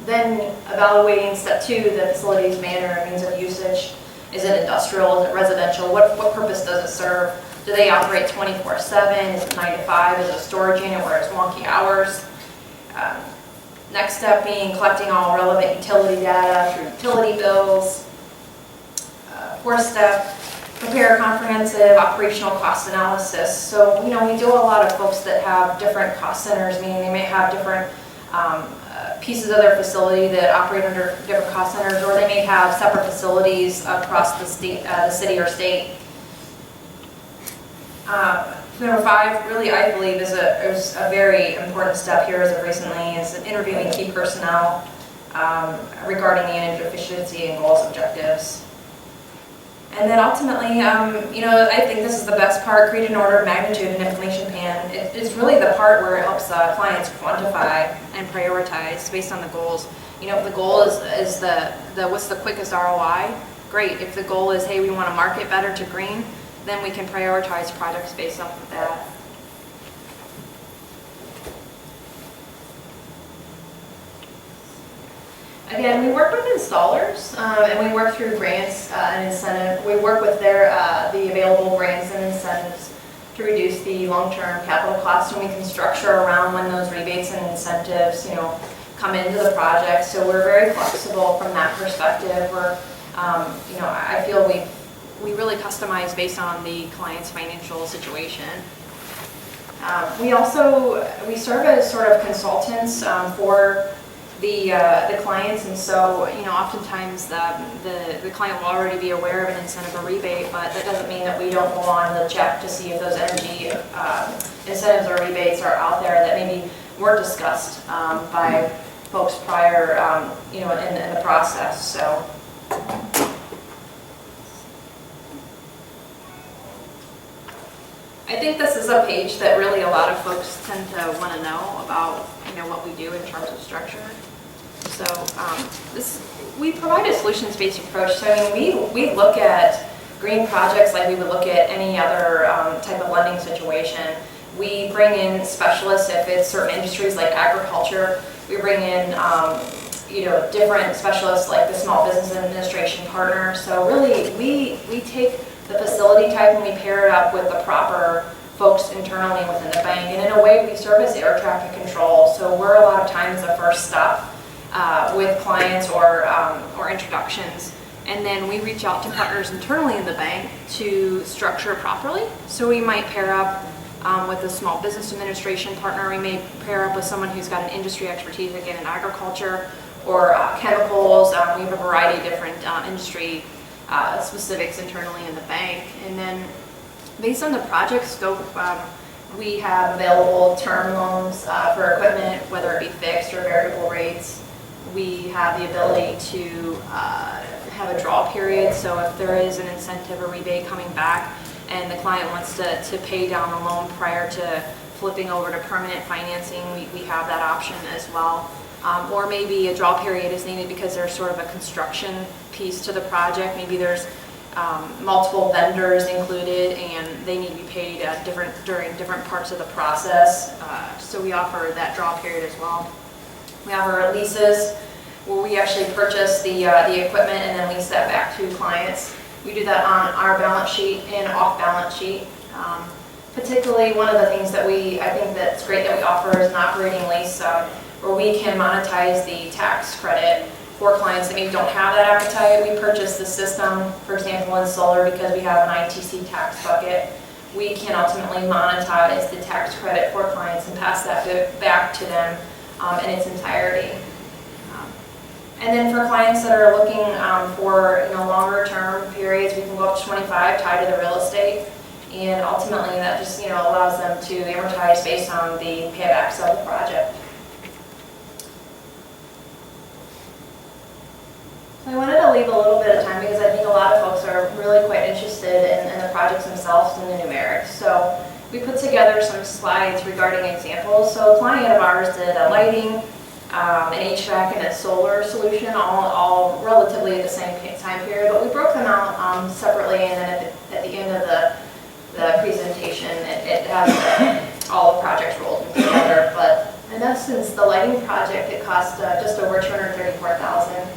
Then evaluating step 2, the facility's manner and means of usage. Is it industrial? Is it residential? What purpose does it serve? Do they operate 24/7? Is it 9 to 5? Is it a storage unit where it's wonky hours? Next step being collecting all relevant utility data through utility bills. Fourth step, prepare a comprehensive operational cost analysis. So, we do a lot of folks that have different cost centers, meaning they may have different pieces of their facility that operate under different cost centers, or they may have separate facilities across the state, the city or state. Number 5, really, I believe, is a very important step here as of recently, is interviewing key personnel regarding the energy efficiency and goals objectives. And then ultimately, I think this is the best part, create an order of magnitude and information plan. It's really the part where it helps clients quantify and prioritize based on the goals. If the goal is the what's the quickest ROI, great. If the goal is, hey, we want to market better to green, then we can prioritize projects based off of that. Again, we work with installers, and we work through grants and incentive. We work with the available grants and incentives to reduce the long-term capital costs, and we can structure around when those rebates and incentives, come into the project. So we're very flexible from that perspective. I feel we really customize based on the client's financial situation. We serve as sort of consultants for the clients, and so oftentimes the client will already be aware of an incentive or rebate, but that doesn't mean that we don't go on the check to see if those energy incentives or rebates are out there that maybe weren't discussed by folks prior in the process. So. I think this is a page that really a lot of folks tend to want to know about, what we do in terms of structure. So we provide a solutions-based approach. So we look at green projects like we would look at any other type of lending situation. We bring in specialists if it's certain industries like agriculture. We bring in different specialists like the Small Business Administration partner. So really, we take the facility type and we pair it up with the proper folks internally within the bank. And in a way, we serve as air traffic control. So we're a lot of times the first stop with clients or introductions. And then we reach out to partners internally in the bank to structure properly. So we might pair up with a Small Business Administration partner. We may pair up with someone who's got an industry expertise, again, in agriculture or chemicals. We have a variety of different industry specifics internally in the bank. And then based on the project scope, we have available term loans for equipment, whether it be fixed or variable rates. We have the ability to have a draw period. So if there is an incentive or rebate coming back and the client wants to pay down the loan prior to flipping over to permanent financing, we have that option as well. Or maybe a draw period is needed because there's sort of a construction piece to the project. Maybe there's multiple vendors included and they need to be paid during different parts of the process. So we offer that draw period as well. We offer leases where we actually purchase the equipment and then lease that back to clients. We do that on our balance sheet and off balance sheet. Particularly one of the things that I think that's great that we offer is an operating lease where we can monetize the tax credit for clients that maybe don't have that appetite. We purchase the system, for example, in solar because we have an ITC tax bucket. We can ultimately monetize the tax credit for clients and pass that back to them in its entirety. And then for clients that are looking for longer term periods, we can go up to 25 tied to the real estate. And ultimately that just allows them to amortize based on the paybacks of the project. I wanted to leave a little bit of time because I think a lot of folks are really quite interested in the projects themselves and the numerics. So we put together some slides regarding examples. So a client of ours did a lighting, an HVAC, and a solar solution, all relatively at the same time period, but we broke them out separately, and then at the end of the presentation, it has all the projects rolled together. But in essence, the lighting project, it cost just over $234,000.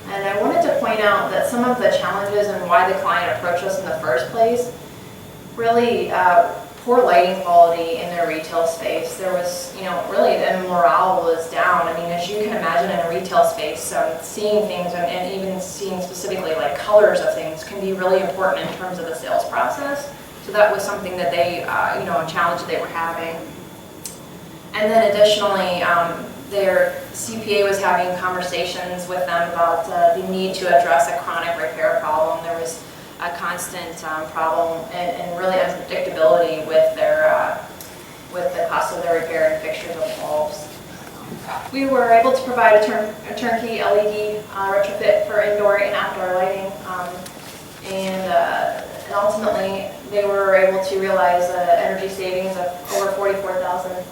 And I wanted to point out that some of the challenges and why the client approached us in the first place, really poor lighting quality in their retail space. There was, really the morale was down. I mean, as you can imagine in a retail space, seeing things and even seeing specifically like colors of things can be really important in terms of the sales process. So that was something that they, a challenge that they were having. And then additionally, their CPA was having conversations with them about the need to address a chronic repair problem. There was a constant problem and really unpredictability with the cost of their repair and fixtures of bulbs. We were able to provide a turnkey LED retrofit for indoor and outdoor lighting, and ultimately they were able to realize energy savings of over $44,000.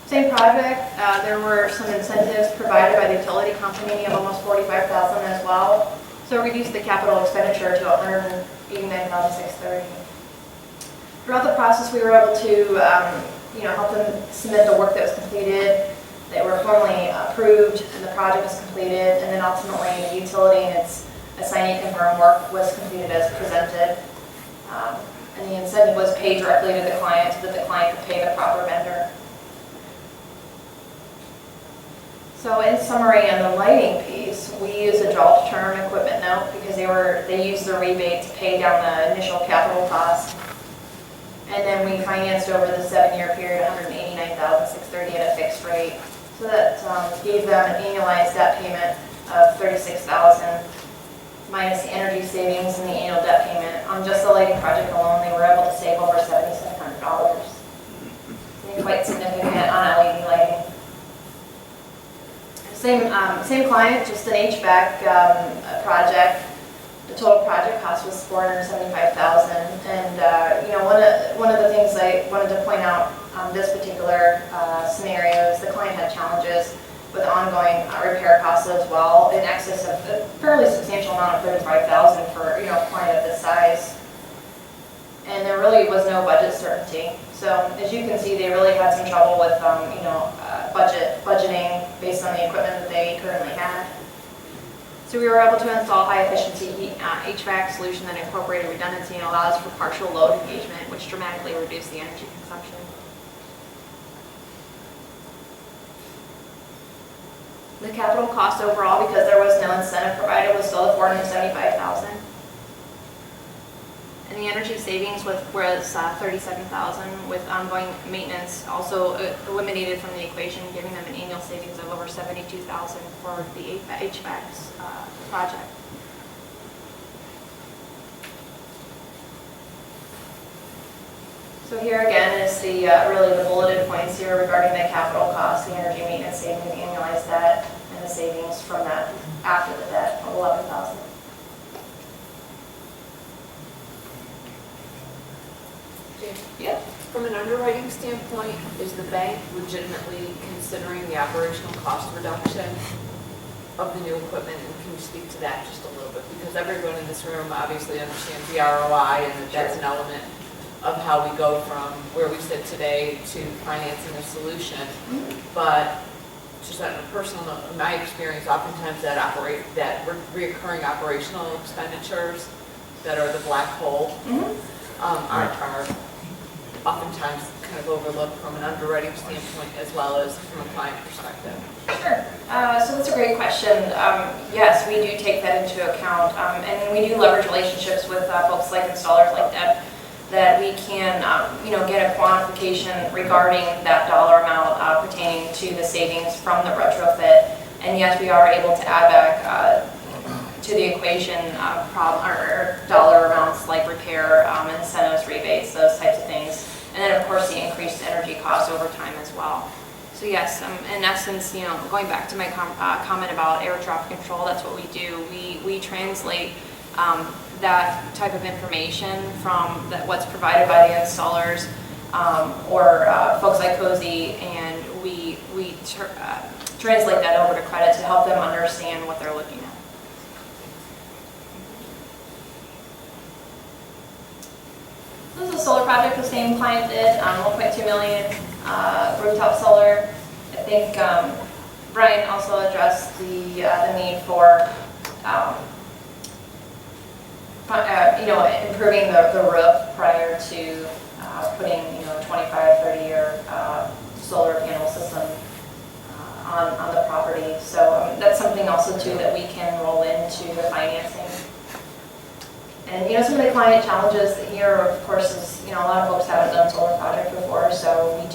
Same project, there were some incentives provided by the utility company of almost $45,000 as well. So reduced the capital expenditure to $189,630. Throughout the process, we were able to, help them submit the work that was completed. They were formally approved, and the project was completed. And then ultimately, the utility and its assignee confirmed work was completed as presented. And the incentive was paid directly to the client so that the client could pay the proper vendor. So in summary, on the lighting piece, we use a draw term equipment note because they used the rebate to pay down the initial capital cost. And then we financed over the 7-year period $189,630 at a fixed rate. So that gave them an annualized debt payment of $36,000 minus the energy savings and the annual debt payment. On just the lighting project alone, they were able to save over $7,700. Quite significant on LED lighting. Same client, just an HVAC project. The total project cost was $475,000. And one of the things I wanted to point out on this particular scenario is the client had challenges with ongoing repair costs as well, in excess of a fairly substantial amount of $35,000 for a client of this size. And there really was no budget certainty. So as you can see, they really had some trouble with budgeting based on the equipment that they currently had. So we were able to install high-efficiency HVAC solution that incorporated redundancy and allows for partial load engagement, which dramatically reduced the energy consumption. The capital cost overall, because there was no incentive provided, was still at $475,000. And the energy savings was $37,000, with ongoing maintenance also eliminated from the equation, giving them an annual savings of over $72,000 for the HVAC project. So here again is the really the bulleted points here regarding the capital cost, the energy maintenance savings, the annualized debt, and the savings from that after the debt of $11,000. Yeah. From an underwriting standpoint, is the bank legitimately considering the operational cost reduction of the new equipment? And can you speak to that just a little bit? Because everyone in this room obviously understands the ROI, and that that's an element of how we go from where we sit today to financing a solution. But just on a personal note, in my experience, oftentimes that reoccurring operational expenditures that are the black hole are oftentimes kind of overlooked from an underwriting standpoint as well as from a client perspective. Sure. So that's a great question. Yes, we do take that into account, and we do leverage relationships with folks like installers like Deb, that we can, get a quantification regarding that dollar amount pertaining to the savings from the retrofit. And yes, we are able to add back to the equation or dollar amounts like repair, incentives, rebates, those types of things. And then of course the increased energy costs over time as well. So yes, in essence, going back to my comment about air traffic control, that's what we do. We translate that type of information from what's provided by the installers or folks like COSE, and we translate that over to credit to help them understand what they're looking at. This is a solar project the same client did, 1.2 million rooftop solar. I think Brian also addressed the need for improving the roof prior to putting, 25, 30-year solar panel system on the property. So that's something also too that we can roll into the financing. And some of the client challenges here, of course, is a lot of folks haven't done solar project before, so we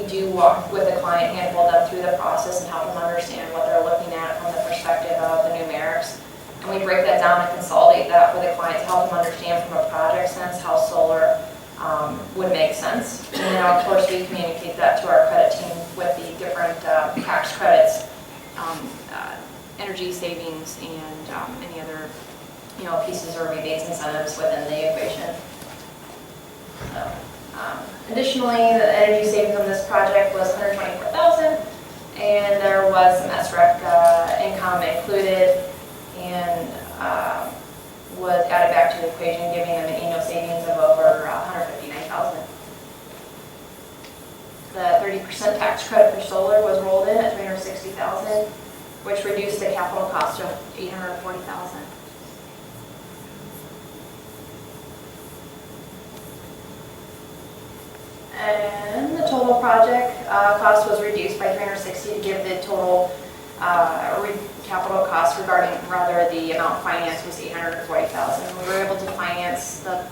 do walk with the client, handhold them through the process and help them understand what they're looking at from the perspective of the numerics. And we break that down and consolidate that for the client to help them understand from a project sense how solar would make sense. And then of course we communicate that to our credit team with the different tax credits, energy savings, and any other pieces or rebates incentives within the equation. So, additionally, the energy savings on this project was $124,000, and there was some ASHRAE income included, and was added back to the equation, giving them an annual savings of over $159,000. The 30% tax credit for solar was rolled in at $360,000, which reduced the capital cost to $840,000. And the total project cost was reduced by $360,000 to give the total capital cost regarding the amount financed was $840,000. We were able to finance the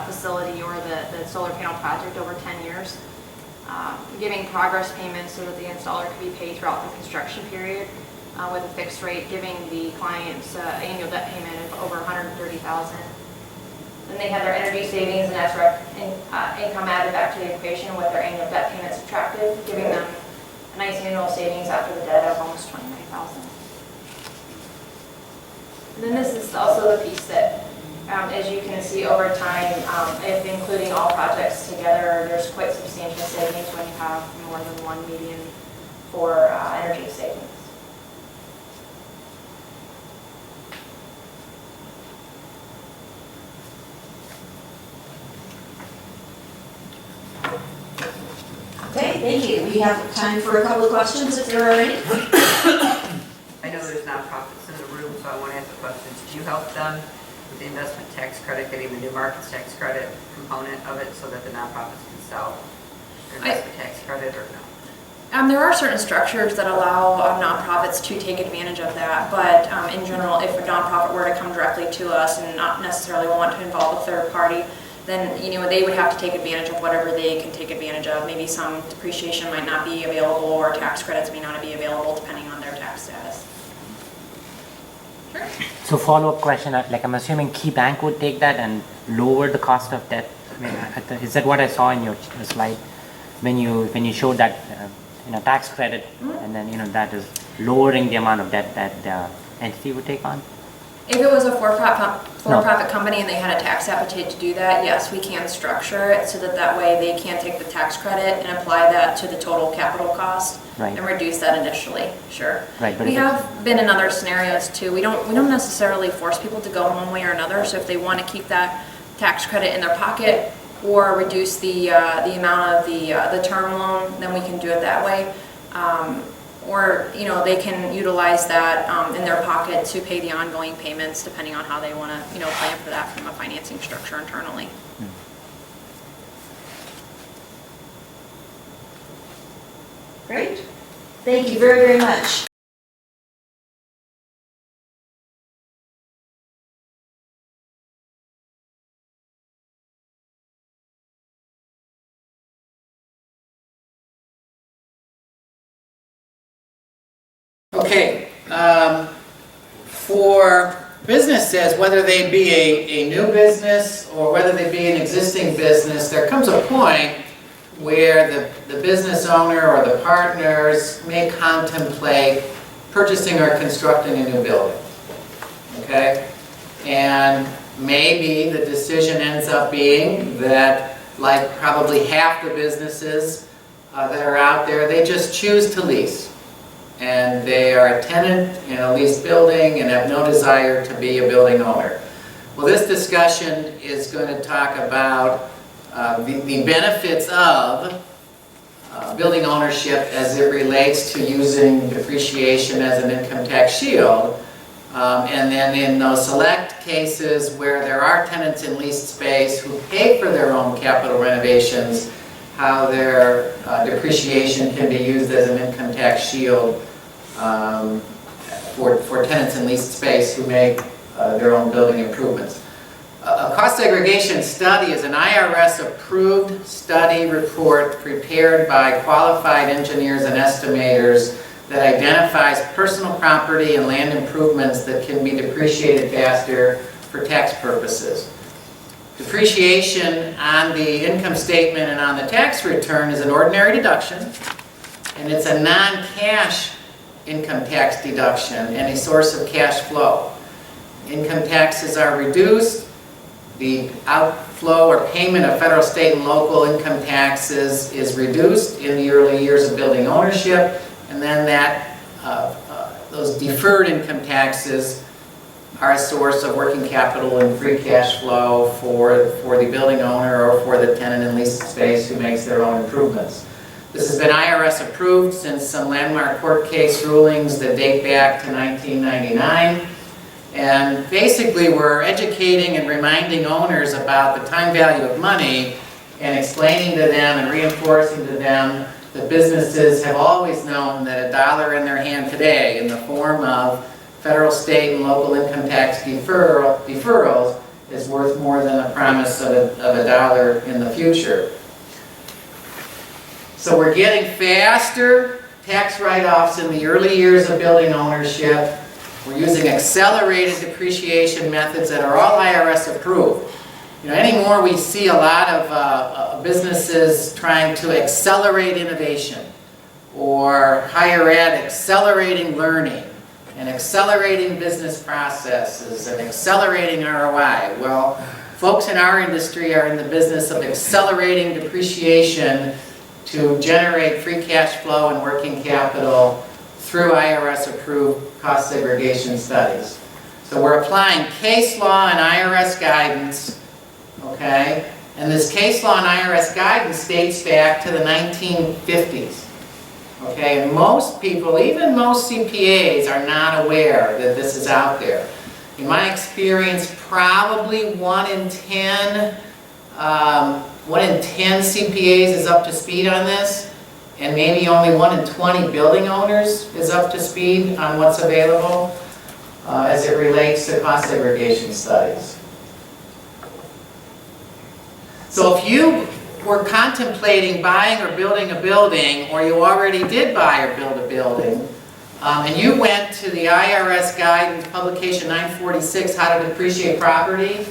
facility or the solar panel project over 10 years, giving progress payments so that the installer could be paid throughout the construction period with a fixed rate, giving the clients annual debt payment of over $130,000. Then they had their energy savings and ASHRAE income added back to the equation with their annual debt payment subtracted, giving them a nice annual savings after the debt of almost $29,000. And then this is also the piece that, as you can see over time, if including all projects together, there's quite substantial savings when you have more than one median for energy savings. Okay, thank you. We have time for a couple of questions if there are any. I know there's nonprofits in the room, so I want to ask the questions. Do you help them with the investment tax credit, getting the new markets tax credit component of it so that the nonprofits can sell their investment tax credit, or no? There are certain structures that allow nonprofits to take advantage of that, but in general, if a nonprofit were to come directly to us and not necessarily want to involve a third party, then they would have to take advantage of whatever they can take advantage of. Maybe some depreciation might not be available, or tax credits may not be available depending on their tax status. Sure. So follow-up question, like I'm assuming Key Bank would take that and lower the cost of debt. I mean, is that what I saw in your slide when you showed that tax credit, and then that is lowering the amount of debt that the entity would take on? If it was a for-profit company and they had a tax appetite to do that, yes, we can structure it so that way they can take the tax credit and apply that to the total capital cost, right, and reduce that initially. Sure. Right, but we have been in other scenarios too. We don't necessarily force people to go one way or another. So if they want to keep that tax credit in their pocket or reduce the amount of the term loan, then we can do it that way. Or they can utilize that in their pocket to pay the ongoing payments, depending on how they want to plan for that from a financing structure internally. Great. Thank you very, very much. Okay, for businesses, whether they be a new business or whether they be an existing business, there comes a point where the business owner or the partners may contemplate purchasing or constructing a new building. Okay? And maybe the decision ends up being that, like probably half the businesses that are out there, they just choose to lease. And they are a tenant in a leased building and have no desire to be a building owner. Well, this discussion is going to talk about the benefits of building ownership as it relates to using depreciation as an income tax shield, And then in those select cases where there are tenants in leased space who pay for their own capital renovations, how their depreciation can be used as an income tax shield for tenants in leased space who make their own building improvements. A cost segregation study is an IRS-approved study report prepared by qualified engineers and estimators that identifies personal property and land improvements that can be depreciated faster for tax purposes. Depreciation on the income statement and on the tax return is an ordinary deduction, and it's a non-cash income tax deduction and a source of cash flow. Income taxes are reduced. The outflow or payment of federal, state, and local income taxes is reduced in the early years of building ownership, and then those deferred income taxes are a source of working capital and free cash flow for the building owner or for the tenant in leased space who makes their own improvements. This has been IRS approved since some landmark court case rulings that date back to 1999. And basically we're educating and reminding owners about the time value of money and explaining to them and reinforcing to them that businesses have always known that $1 in their hand today in the form of federal, state, and local income tax deferrals is worth more than a promise of $1 in the future. So we're getting faster tax write-offs in the early years of building ownership. We're using accelerated depreciation methods that are all IRS approved. Anymore we see a lot of businesses trying to accelerate innovation, or higher ed accelerating learning, and accelerating business processes, and accelerating ROI. Well, folks in our industry are in the business of accelerating depreciation to generate free cash flow and working capital through IRS-approved cost segregation studies. So we're applying case law and IRS guidance, okay? And this case law and IRS guidance dates back to the 1950s. Okay, and most people, even most CPAs, are not aware that this is out there. In my experience, probably 1 in 10 CPAs is up to speed on this, and maybe only 1 in 20 building owners is up to speed on what's available as it relates to cost segregation studies. So if you were contemplating buying or building a building, or you already did buy or build a building, and you went to the IRS guidance, publication 946, How to Depreciate Property,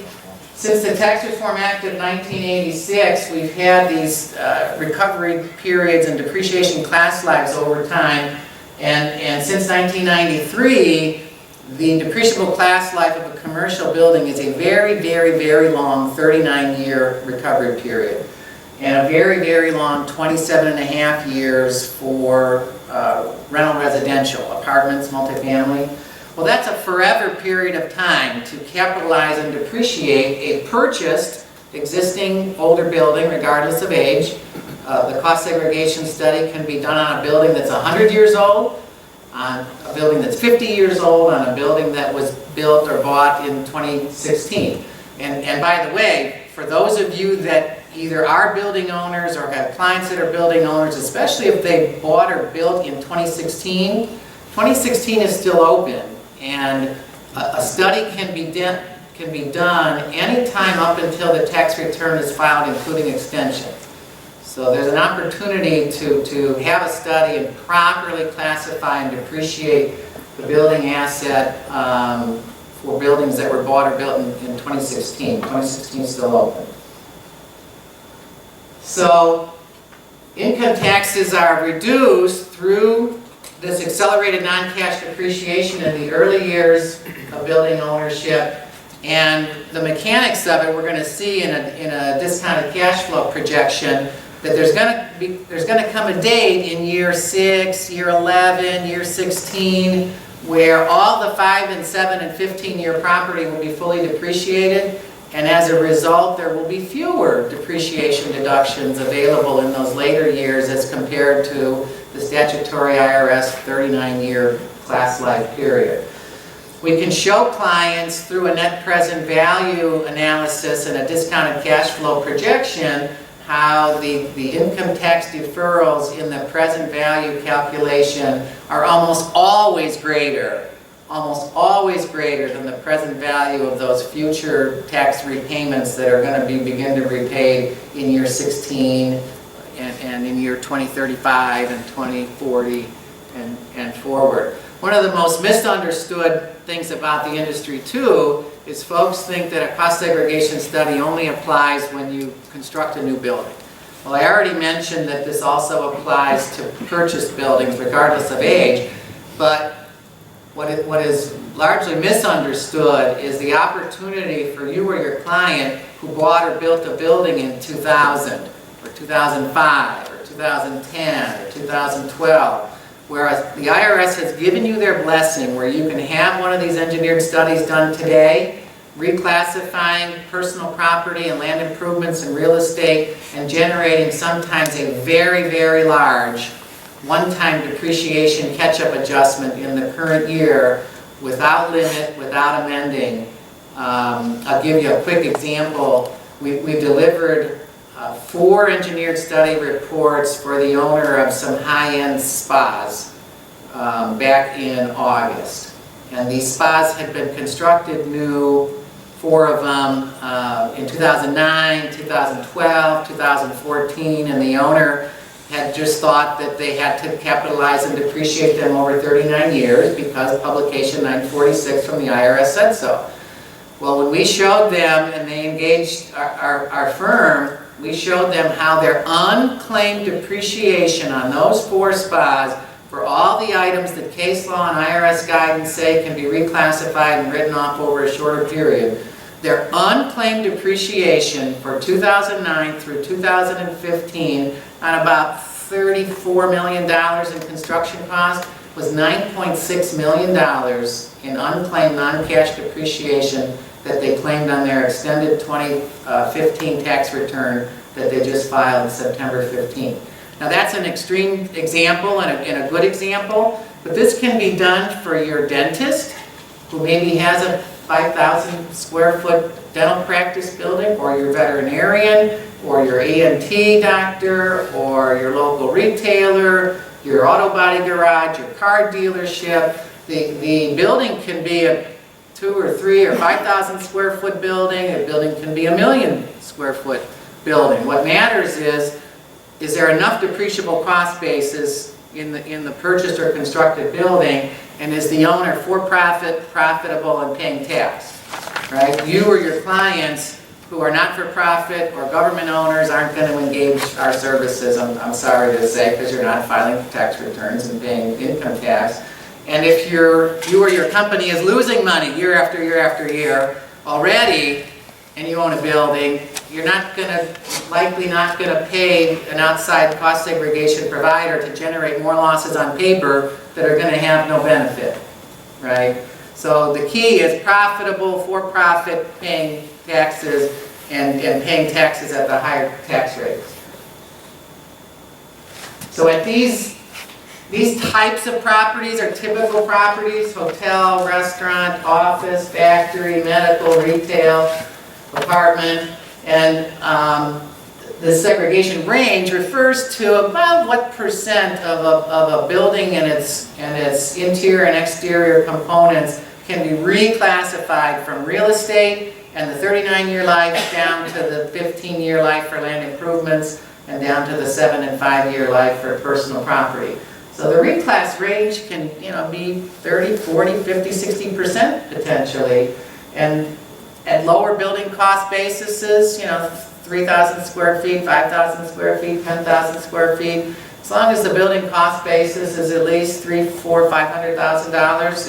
since the Tax Reform Act of 1986, we've had these recovery periods and depreciation class lives over time, and since 1993, the depreciable class life of a commercial building is a very, very, very long 39-year recovery period, and a very, very long 27.5 years for rental residential, apartments, multifamily. Well, that's a forever period of time to capitalize and depreciate a purchased existing older building regardless of age. The cost segregation study can be done on a building that's 100 years old, on a building that's 50 years old, on a building that was built or bought in 2016. And by the way, for those of you that either are building owners or have clients that are building owners, especially if they bought or built in 2016, 2016 is still open, and a study can be done anytime up until the tax return is filed, including extension. So there's an opportunity to have a study and properly classify and depreciate the building asset for buildings that were bought or built in 2016. 2016 is still open. So income taxes are reduced through this accelerated non-cash depreciation in the early years of building ownership, and the mechanics of it we're going to see in a discounted cash flow projection, that there's going to come a date in year 6, year 11, year 16, where all the 5 and 7 and 15-year property will be fully depreciated, and as a result there will be fewer depreciation deductions available in those later years as compared to the statutory IRS 39-year class life period. We can show clients through a net present value analysis and a discounted cash flow projection how the income tax deferrals in the present value calculation are almost always greater than the present value of those future tax repayments that are going to begin to repay in year 16 and in year 2035 and 2040 and forward. One of the most misunderstood things about the industry too is folks think that a cost segregation study only applies when you construct a new building. Well, I already mentioned that this also applies to purchased buildings regardless of age, but what is largely misunderstood is the opportunity for you or your client who bought or built a building in 2000 or 2005 or 2010 or 2012, whereas the IRS has given you their blessing where you can have one of these engineered studies done today, reclassifying personal property and land improvements and real estate and generating sometimes a very, very large one-time depreciation catch-up adjustment in the current year without limit, without amending. I'll give you a quick example. We delivered 4 engineered study reports for the owner of some high-end spas back in August. And these spas had been constructed new, 4 of them in 2009, 2012, 2014, and the owner had just thought that they had to capitalize and depreciate them over 39 years because publication 946 from the IRS said so. Well, when we showed them and they engaged our firm, we showed them how their unclaimed depreciation on those 4 spas for all the items that case law and IRS guidance say can be reclassified and written off over a shorter period, their unclaimed depreciation for 2009 through 2015 on about $34 million in construction costs was $9.6 million in unclaimed non-cash depreciation that they claimed on their extended 2015 tax return that they just filed on September 15th. Now that's an extreme example and a good example, but this can be done for your dentist who maybe has a 5,000 square foot dental practice building, or your veterinarian, or your ENT doctor, or your local retailer, your auto body garage, your car dealership. The building can be a 2 or 3 or 5,000 square foot building. A building can be a 1,000,000 square foot building. What matters is there enough depreciable cost basis in the purchased or constructed building, and is the owner for-profit, profitable, and paying tax, right? You or your clients who are not-for-profit or government owners aren't going to engage our services, I'm sorry to say, because you're not filing tax returns and paying income tax. And if you or your company is losing money year after year after year already, and you own a building, you're likely not going to pay an outside cost segregation provider to generate more losses on paper that are going to have no benefit, right? So the key is profitable, for-profit, paying taxes, and paying taxes at the higher tax rates. So at these types of properties are typical properties: hotel, restaurant, office, factory, medical, retail, apartment, and the segregation range refers to about what percent of a building and its interior and exterior components can be reclassified from real estate and the 39-year life down to the 15-year life for land improvements and down to the 7 and 5-year life for personal property. So the reclass range can be 30, 40, 50, 60% potentially, and at lower building cost bases, 3,000 square feet, 5,000 square feet, 10,000 square feet. As long as the building cost basis is at least $300,000, $400,000, $500,000,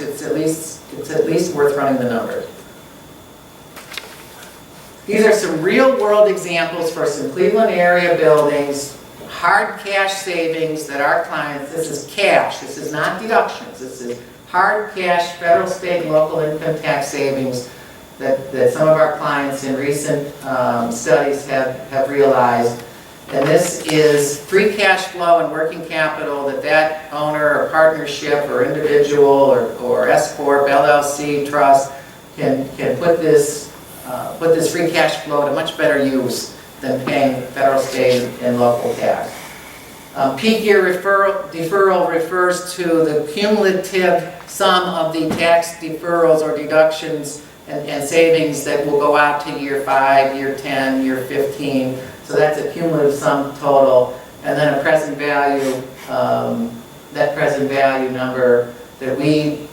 it's at least worth running the numbers. These are some real-world examples for some Cleveland area buildings, hard cash savings that our clients. This is cash. This is not deductions. This is hard cash, federal, state, and local income tax savings that some of our clients in recent studies have realized. And this is free cash flow and working capital that owner or partnership or individual or S Corp, LLC, trust can put this free cash flow to much better use than paying federal, state, and local tax. Peak year deferral refers to the cumulative sum of the tax deferrals or deductions and savings that will go out to year 5, year 10, year 15. So that's a cumulative sum total. And then a present value, that present value number that we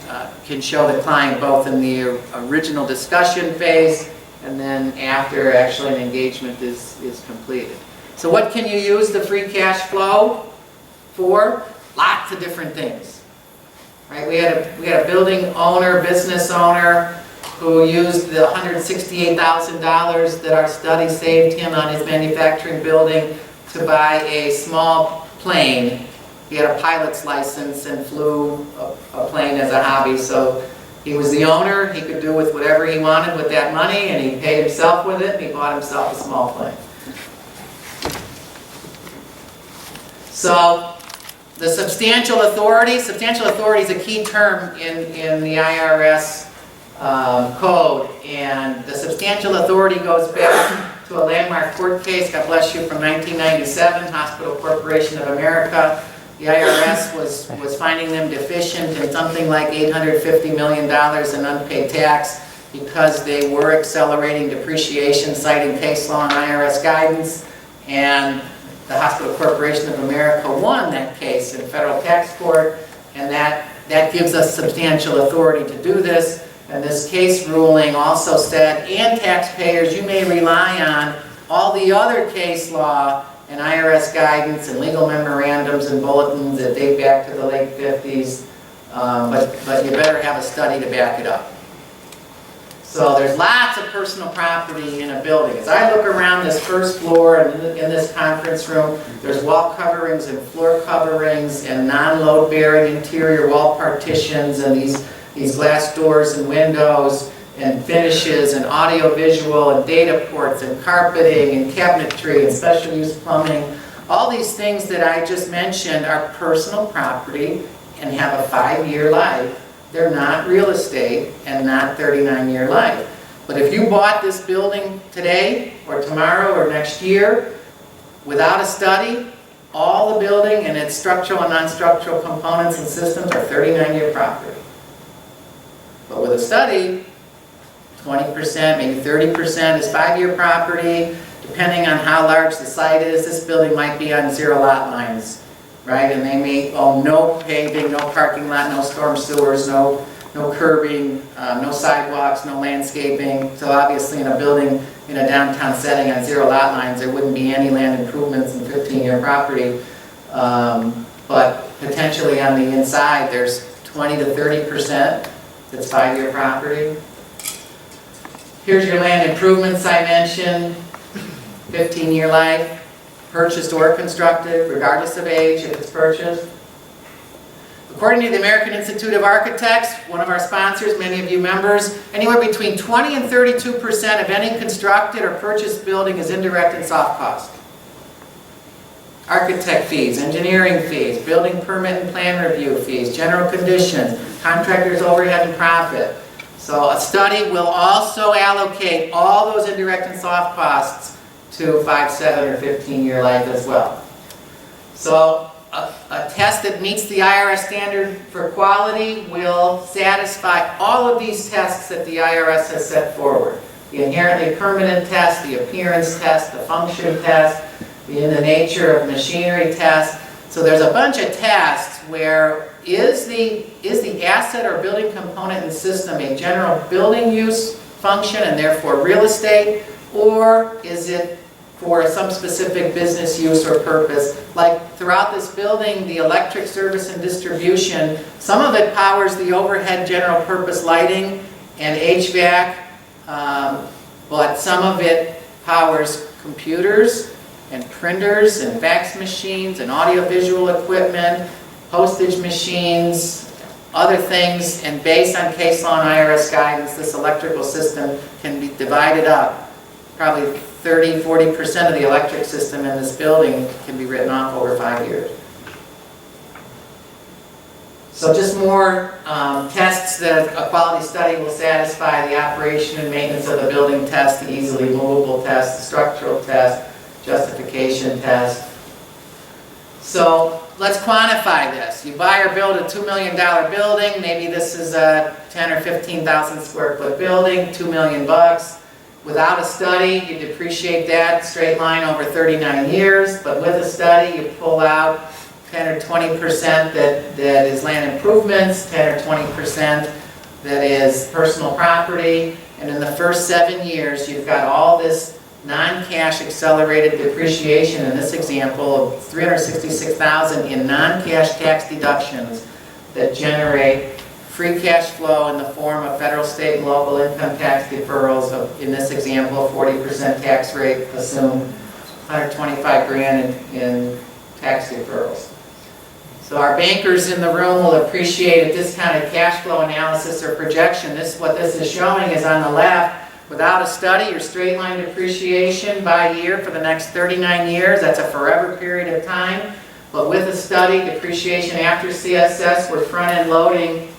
can show the client both in the original discussion phase and then after actually an engagement is completed. So what can you use the free cash flow for? Lots of different things. Right? We had a building owner, business owner, who used the $168,000 that our study saved him on his manufacturing building to buy a small plane. He had a pilot's license and flew a plane as a hobby, so he was the owner. He could do with whatever he wanted with that money, and he paid himself with it, and he bought himself a small plane. So the substantial authority is a key term in the IRS code, and the substantial authority goes back to a landmark court case, God bless you, from 1997, Hospital Corporation of America. The IRS was finding them deficient in something like $850 million in unpaid tax because they were accelerating depreciation, citing case law and IRS guidance, and the Hospital Corporation of America won that case in federal tax court, and that gives us substantial authority to do this. And this case ruling also said, and taxpayers, you may rely on all the other case law and IRS guidance and legal memorandums and bulletins that date back to the late 50s, but you better have a study to back it up. So there's lots of personal property in a building. As I look around this first floor and in this conference room, there's wall coverings and floor coverings and non-load bearing interior wall partitions and these glass doors and windows and finishes and audio visual and data ports and carpeting and cabinetry and special use plumbing. All these things that I just mentioned are personal property and have a 5-year life. They're not real estate and not 39-year life. But if you bought this building today or tomorrow or next year without a study, all the building and its structural and non-structural components and systems are 39-year property. But with a study, 20%, maybe 30% is 5-year property. Depending on how large the site is, this building might be on 0 lot lines, right? And they may own no paving, no parking lot, no storm sewers, no curbing, no sidewalks, no landscaping. So obviously in a building in a downtown setting on 0 lot lines, there wouldn't be any land improvements in 15-year property. But potentially on the inside, there's 20 to 30% that's 5-year property. Here's your land improvements I mentioned, 15-year life, purchased or constructed, regardless of age if it's purchased. According to the American Institute of Architects, one of our sponsors, many of you members, anywhere between 20 and 32% of any constructed or purchased building is indirect and soft cost. Architect fees, engineering fees, building permit and plan review fees, general conditions, contractors' overhead and profit. So a study will also allocate all those indirect and soft costs to 5, 7, or 15-year life as well. So a test that meets the IRS standard for quality will satisfy all of these tests that the IRS has set forward. The inherently permanent test, the appearance test, the function test, the in the nature of machinery test. So there's a bunch of tests where is the asset or building component and system a general building use function and therefore real estate, or is it for some specific business use or purpose? Like throughout this building, the electric service and distribution, some of it powers the overhead general purpose lighting and HVAC, but some of it powers computers and printers and fax machines and audiovisual equipment, postage machines, other things, and based on case law and IRS guidance, this electrical system can be divided up. Probably 30–40% of the electric system in this building can be written off over 5 years. So just more tests that a quality study will satisfy: the operation and maintenance of the building test, the easily movable test, the structural test, justification test. So let's quantify this. You buy or build a $2 million building. Maybe this is a 10 or 15,000 square foot building, $2 million bucks. Without a study, you depreciate that straight line over 39 years, but with a study, you pull out 10 or 20% that is land improvements, 10 or 20% that is personal property, and in the first 7 years, you've got all this non-cash accelerated depreciation, in this example, of $366,000 in non-cash tax deductions that generate free cash flow in the form of federal, state, and local income tax deferrals of, in this example, 40% tax rate, assume $125,000 in tax deferrals. So our bankers in the room will appreciate a discounted cash flow analysis or projection. What this is showing is on the left, without a study, your straight line depreciation by year for the next 39 years, that's a forever period of time. But with a study, depreciation after CSS, we're front-end loading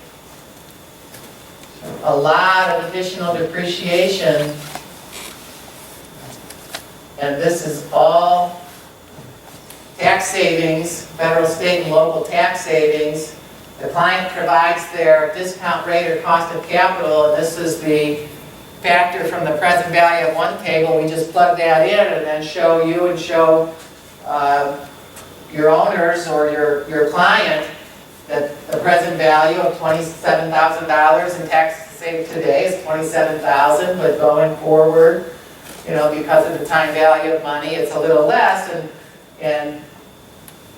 a lot of additional depreciation. And this is all tax savings, federal, state, and local tax savings. The client provides their discount rate or cost of capital, and this is the factor from the present value of one table. We just plug that in and then show you and show your owners or your client that the present value of $27,000 in tax saved today is $27,000, but going forward, because of the time value of money, it's a little less, and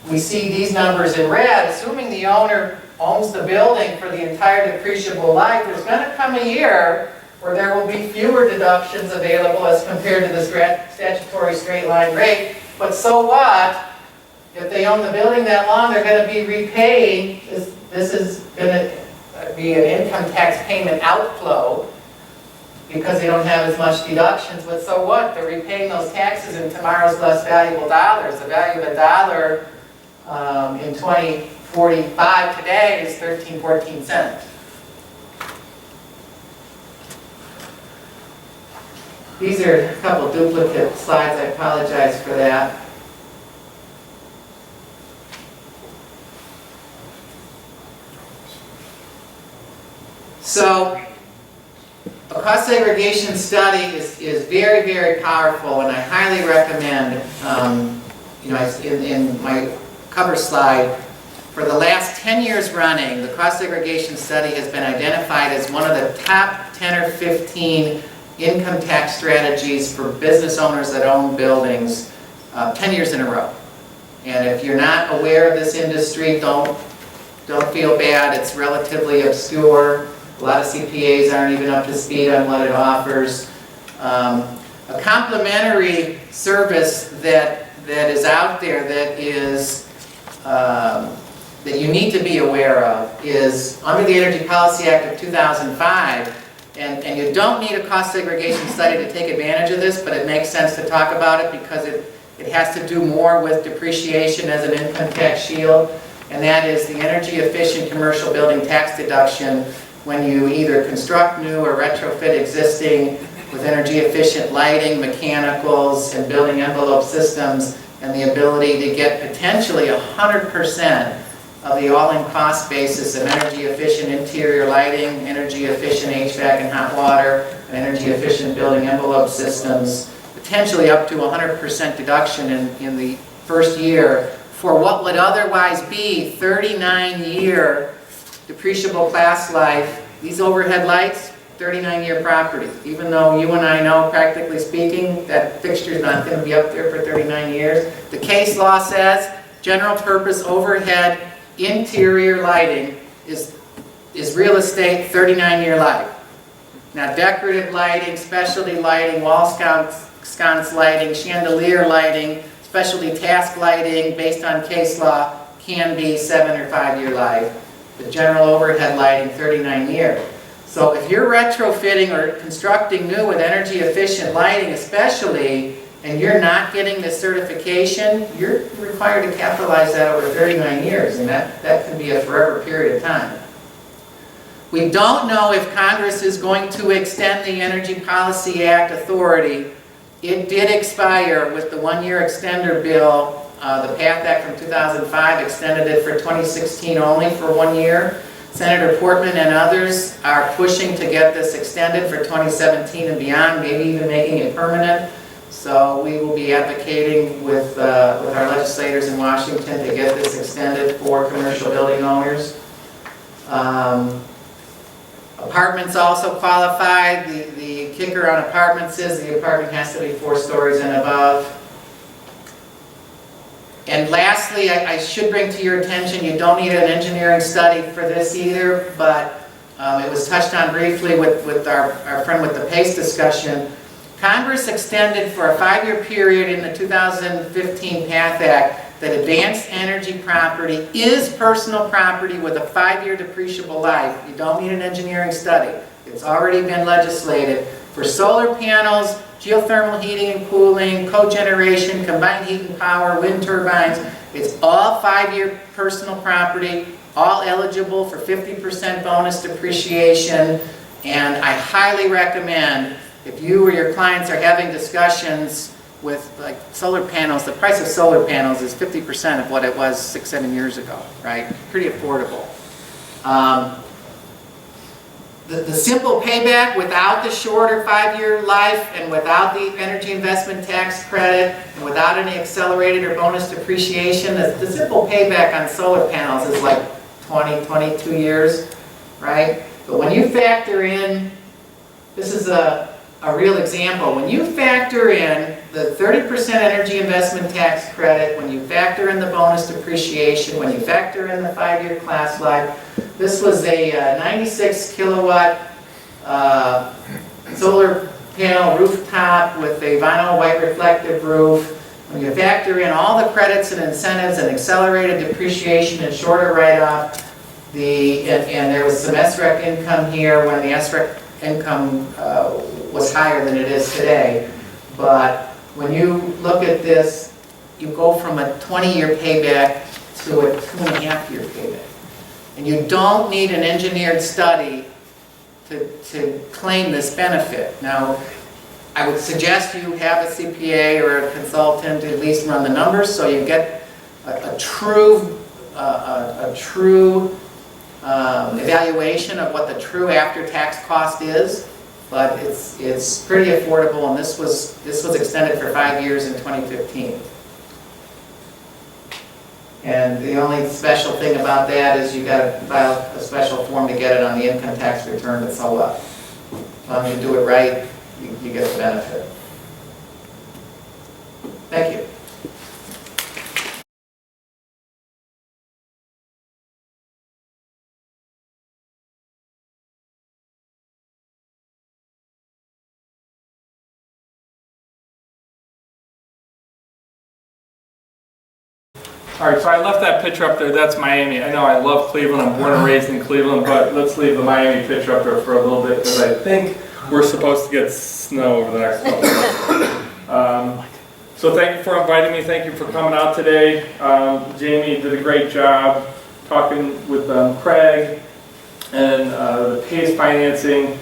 we see these numbers in red. Assuming the owner owns the building for the entire depreciable life, there's going to come a year where there will be fewer deductions available as compared to the statutory straight line rate. But so what? If they own the building that long, they're going to be repaying. This is going to be an income tax payment outflow because they don't have as much deductions. But so what? They're repaying those taxes in tomorrow's less valuable dollars. The value of a dollar in 2045 today is 13–14 cents. These are a couple duplicate slides. I apologize for that. So a cost segregation study is very, very powerful, and I highly recommend, in my cover slide, for the last 10 years running, the cost segregation study has been identified as one of the top 10 or 15 income tax strategies for business owners that own buildings 10 years in a row. And if you're not aware of this industry, don't feel bad. It's relatively obscure. A lot of CPAs aren't even up to speed on what it offers. A complementary service that is out there that is that you need to be aware of is under the Energy Policy Act of 2005. And you don't need a cost segregation study to take advantage of this, but it makes sense to talk about it because it has to do more with depreciation as an income tax shield, and that is the energy efficient commercial building tax deduction when you either construct new or retrofit existing with energy efficient lighting, mechanicals, and building envelope systems, and the ability to get potentially 100% of the all-in cost basis of energy efficient interior lighting, energy efficient HVAC and hot water, and energy efficient building envelope systems, potentially up to 100% deduction in the first year for what would otherwise be 39-year depreciable class life. These overhead lights, 39-year property. Even though you and I know, practically speaking, that fixture is not going to be up there for 39 years. The case law says general purpose overhead interior lighting is real estate, 39-year life. Now decorative lighting, specialty lighting, wall sconce lighting, chandelier lighting, specialty task lighting based on case law can be 7 or 5 year life. The general overhead lighting, 39 years. So if you're retrofitting or constructing new with energy efficient lighting especially, and you're not getting this certification, you're required to capitalize that over 39 years, and that can be a forever period of time. We don't know if Congress is going to extend the Energy Policy Act authority. It did expire with the one-year extender bill. The PATH Act from 2005 extended it for 2016 only for 1 year. Senator Portman and others are pushing to get this extended for 2017 and beyond, maybe even making it permanent. So we will be advocating with our legislators in Washington to get this extended for commercial building owners. Apartments also qualify. The kicker on apartments is the apartment has to be 4 stories and above. And lastly, I should bring to your attention, you don't need an engineering study for this either, but it was touched on briefly with our friend with the PACE discussion. Congress extended for a 5-year period in the 2015 PATH Act that advanced energy property is personal property with a 5-year depreciable life. You don't need an engineering study. It's already been legislated for solar panels, geothermal heating and cooling, cogeneration, combined heat and power, wind turbines. It's all 5-year personal property, all eligible for 50% bonus depreciation. And I highly recommend, if you or your clients are having discussions with like solar panels, the price of solar panels is 50% of what it was 6-7 years ago, right? Pretty affordable. The simple payback without the shorter 5-year life and without the energy investment tax credit and without any accelerated or bonus depreciation, the simple payback on solar panels is like 20, 22 years, right? But when you factor in, this is a real example, when you factor in the 30% energy investment tax credit, when you factor in the bonus depreciation, when you factor in the 5-year class life, this was a 96 kilowatt solar panel rooftop with a vinyl white reflective roof. When you factor in all the credits and incentives and accelerated depreciation and shorter write-off, and there was some SREC income here when the SREC income was higher than it is today. But when you look at this, you go from a 20-year payback to a 2.5-year payback. And you don't need an engineered study to claim this benefit. Now, I would suggest you have a CPA or a consultant to at least run the numbers so you get a true evaluation of what the true after-tax cost is. But it's pretty affordable, and this was extended for 5 years in 2015. And the only special thing about that is you got to file a special form to get it on the income tax return, but so what? As long as you do it right, you get the benefit. Thank you. All right, so I left that picture up there. That's Miami. I know I love Cleveland. I'm born and raised in Cleveland, but let's leave the Miami picture up there for a little bit because I think we're supposed to get snow over the next couple of months. So thank you for inviting me. Thank you for coming out today. Jamie did a great job talking with Craig and the PACE financing.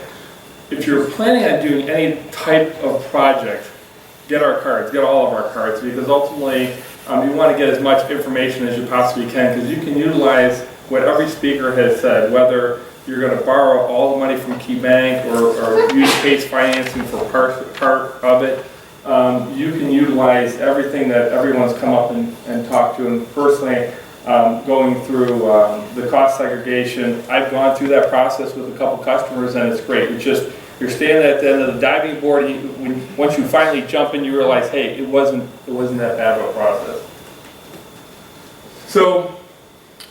If you're planning on doing any type of project, get our cards, get all of our cards, because ultimately you want to get as much information as you possibly can, because you can utilize what every speaker has said, whether you're going to borrow all the money from Key Bank or use PACE financing for part of it. You can utilize everything that everyone's come up and talked to. And personally, going through the cost segregation, I've gone through that process with a couple customers, and it's great. It's just, you're standing at the end of the diving board, and once you finally jump in, you realize, hey, it wasn't that bad of a process. So,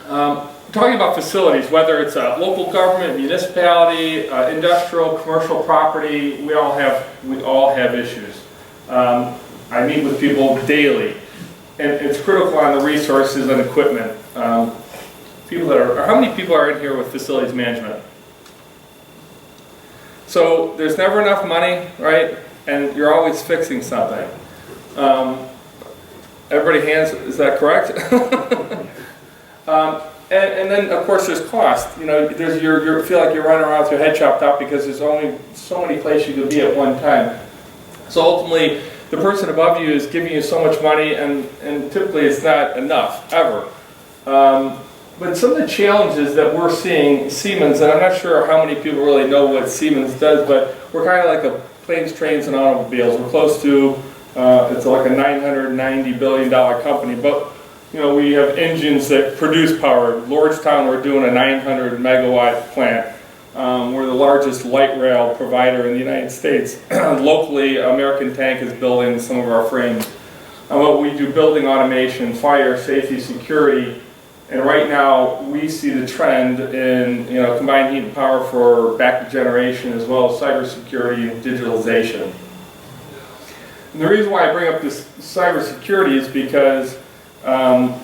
talking about facilities, whether it's a local government, municipality, industrial, commercial property, we all have issues. I meet with people daily, and it's critical on the resources and equipment. How many people are in here with facilities management? So there's never enough money, right? And you're always fixing something. Everybody hands, is that correct? And then, of course, there's cost. You know, there's you feel like you're running around with your head chopped off because there's only so many places you could be at one time. So ultimately, the person above you is giving you so much money, and typically it's not enough, ever. But some of the challenges that we're seeing, Siemens, and I'm not sure how many people really know what Siemens does, but we're kind of like a planes, trains, and automobiles. We're close to, it's like a $990 billion company, but you know, we have engines that produce power. Lordstown, we're doing a 900 megawatt plant. We're the largest light rail provider in the United States. Locally, American Tank is building some of our frames. What we do, building automation, fire, safety, security, and right now we see the trend in combined heat and power for backup generation as well as cybersecurity and digitalization. And the reason why I bring up this cybersecurity is because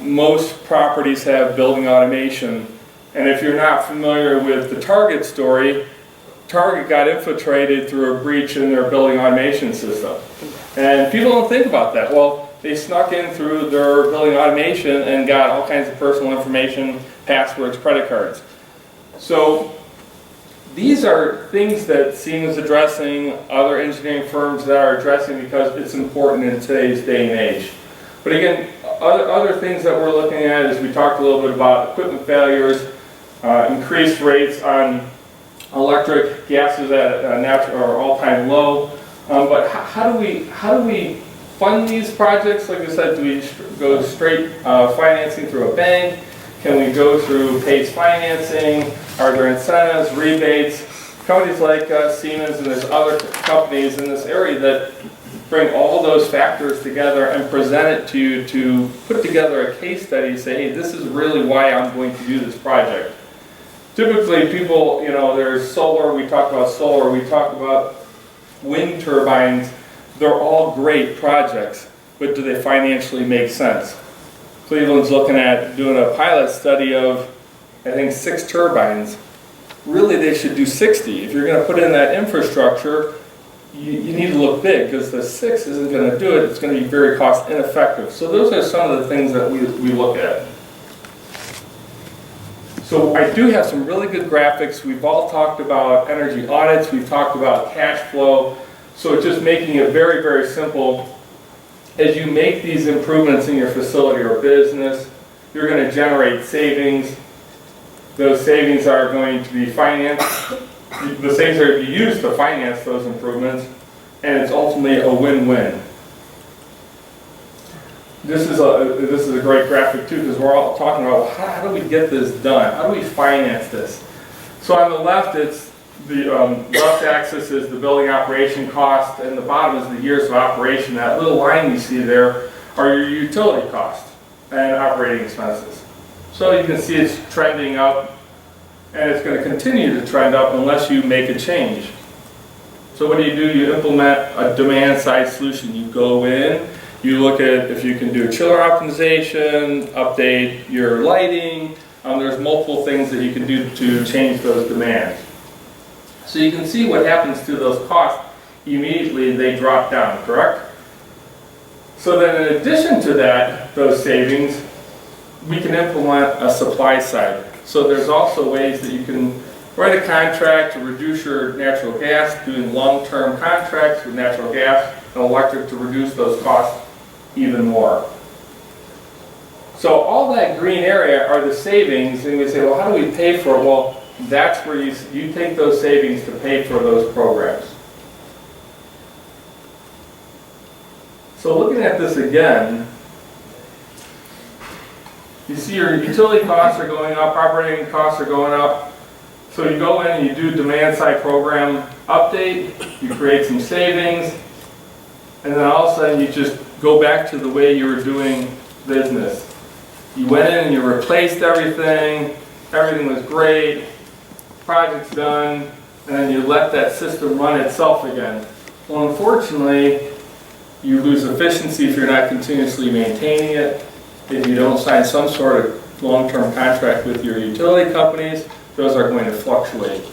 most properties have building automation. And if you're not familiar with the Target story, Target got infiltrated through a breach in their building automation system. And people don't think about that. Well, they snuck in through their building automation and got all kinds of personal information, passwords, credit cards. So these are things that Siemens is addressing, other engineering firms that are addressing because it's important in today's day and age. But again, other things that we're looking at is we talked a little bit about equipment failures, increased rates on electric, gases at natural or all-time low. But how do we fund these projects? Like I said, do we go straight financing through a bank? Can we go through PACE financing? Are there incentives, rebates? Companies like Siemens and there's other companies in this area that bring all those factors together and present it to you to put together a case study and say, hey, this is really why I'm going to do this project. Typically people, there's solar, we talk about solar, we talk about wind turbines. They're all great projects, but do they financially make sense? Cleveland's looking at doing a pilot study of, I think, 6 turbines. Really, they should do 60. If you're going to put in that infrastructure, you need to look big because the 6 isn't going to do it. It's going to be very cost ineffective. So those are some of the things that we look at. So I do have some really good graphics. We've all talked about energy audits. We've talked about cash flow. So it's just making it very, very simple. As you make these improvements in your facility or business, you're going to generate savings. Those savings are going to be financed. The savings are to be used to finance those improvements, and it's ultimately a win-win. This is a great graphic too, because we're all talking about how do we get this done? How do we finance this? So on the left, it's the left axis is the building operation cost, and the bottom is the years of operation. That little line you see there are your utility costs and operating expenses. So you can see it's trending up, and it's going to continue to trend up unless you make a change. So what do? You implement a demand-side solution. You go in, you look at if you can do chiller optimization, update your lighting. There's multiple things that you can do to change those demands. So you can see what happens to those costs. Immediately they drop down, correct? So then in addition to that, those savings, we can implement a supply side. So there's also ways that you can write a contract to reduce your natural gas, doing long-term contracts with natural gas and electric to reduce those costs even more. So all that green area are the savings, and we say, well, how do we pay for it? Well, that's where you take those savings to pay for those programs. So looking at this again, you see your utility costs are going up, operating costs are going up. So you go in and you do demand side program update, you create some savings, and then all of a sudden you just go back to the way you were doing business. You went in and you replaced everything was great, project's done, and then you let that system run itself again. Well, unfortunately, you lose efficiency if you're not continuously maintaining it. If you don't sign some sort of long-term contract with your utility companies, those are going to fluctuate.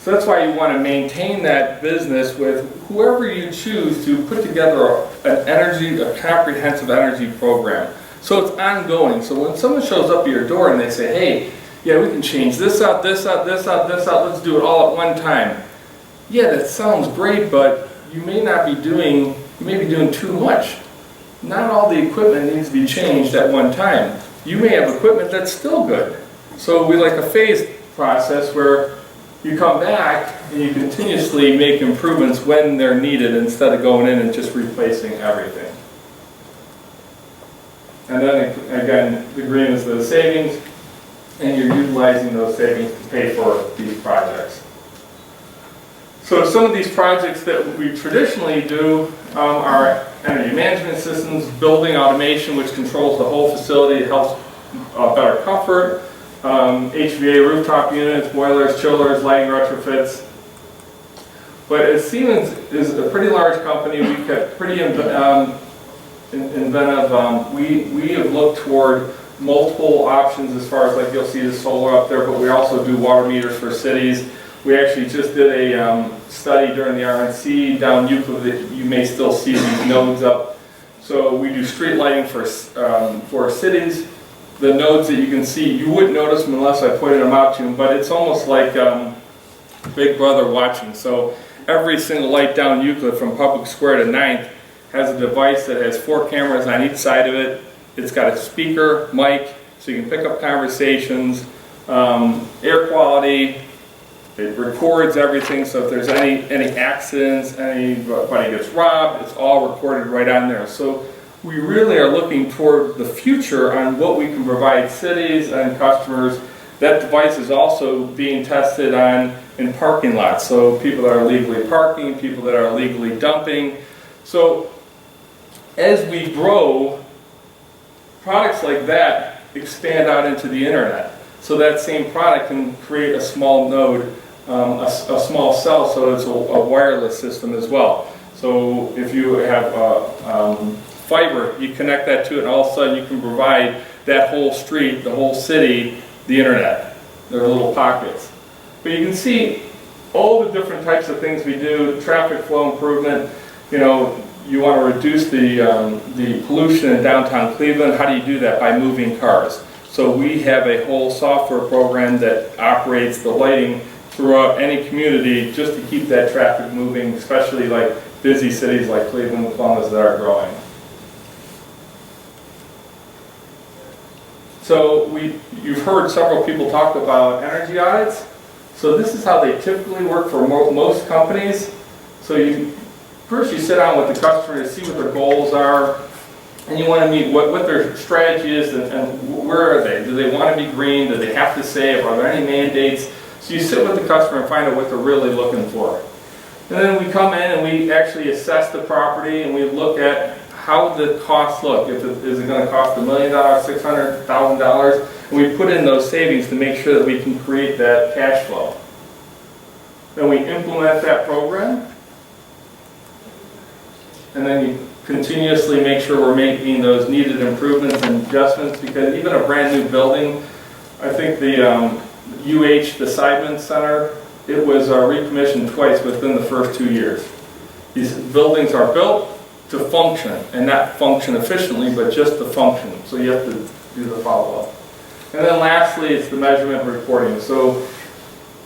So that's why you want to maintain that business with whoever you choose to put together a comprehensive energy program. So it's ongoing. So when someone shows up at your door and they say, hey, yeah, we can change this out, this out, this out, this out, let's do it all at one time. Yeah, that sounds great, but you may be doing too much. Not all the equipment needs to be changed at one time. You may have equipment that's still good. So we like a phased process where you come back and you continuously make improvements when they're needed instead of going in and just replacing everything. And then again, the green is the savings, and you're utilizing those savings to pay for these projects. So some of these projects that we traditionally do are energy management systems, building automation, which controls the whole facility, helps better comfort, HVA rooftop units, boilers, chillers, lighting retrofits. But as Siemens is a pretty large company, we've got pretty inventive. We have looked toward multiple options as far as, like, you'll see the solar up there, but we also do water meters for cities. We actually just did a study during the RNC down Euclid that you may still see these nodes up. So we do street lighting for cities. The nodes that you can see, you wouldn't notice them unless I pointed them out to you, but it's almost like Big Brother watching. So every single light down Euclid from Public Square to 9th has a device that has 4 cameras on each side of it. It's got a speaker, mic, so you can pick up conversations, air quality. It records everything, so if there's any accidents, anybody gets robbed, it's all recorded right on there. So we really are looking toward the future on what we can provide cities and customers. That device is also being tested in parking lots, so people that are legally parking, people that are legally dumping. So as we grow, products like that expand out into the internet. So that same product can create a small node, a small cell, so it's a wireless system as well. So if you have fiber, you connect that to it, and all of a sudden you can provide that whole street, the whole city, the internet. They're little pockets. But you can see all the different types of things we do, traffic flow improvement. You know, you want to reduce the pollution in downtown Cleveland. How do you do that? By moving cars. So we have a whole software program that operates the lighting throughout any community just to keep that traffic moving, especially like busy cities like Cleveland and Columbus that are growing. So you've heard several people talk about energy audits. So this is how they typically work for most companies. So first you sit down with the customer to see what their goals are, and you want to meet what their strategy is and where are they? Do they want to be green? Do they have to save? Are there any mandates? So you sit with the customer and find out what they're really looking for. And then we come in and we actually assess the property and we look at how the costs look. Is it going to cost $1 million, $600,000? And we put in those savings to make sure that we can create that cash flow. Then we implement that program. And then you continuously make sure we're making those needed improvements and adjustments, because even a brand new building, I think the the Seidman Center, it was recommissioned twice within the first 2 years. These buildings are built to function, and not function efficiently, but just to function. So you have to do the follow-up. And then lastly, it's the measurement reporting. So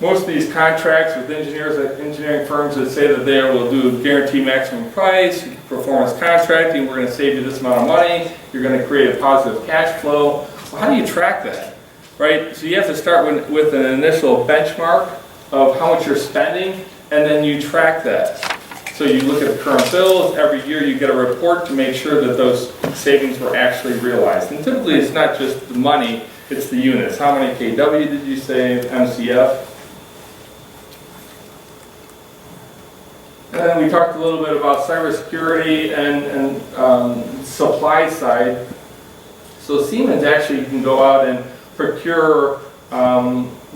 most of these contracts with engineering firms that say that they will do guarantee maximum price, performance contracting, we're going to save you this amount of money, you're going to create a positive cash flow. Well, how do you track that? Right? So you have to start with an initial benchmark of how much you're spending, and then you track that. So you look at the current bills, every year you get a report to make sure that those savings were actually realized. And typically it's not just the money, it's the units. How many kW did you save, MCF? And then we talked a little bit about cybersecurity and supply side. So Siemens actually can go out and procure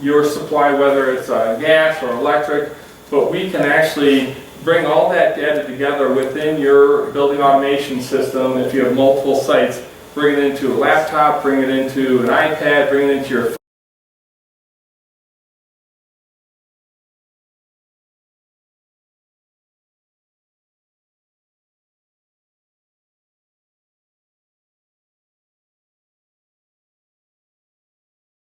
your supply, whether it's gas or electric, but we can actually bring all that data together within your building automation system. If you have multiple sites, bring it into a laptop, bring it into an iPad, bring it into your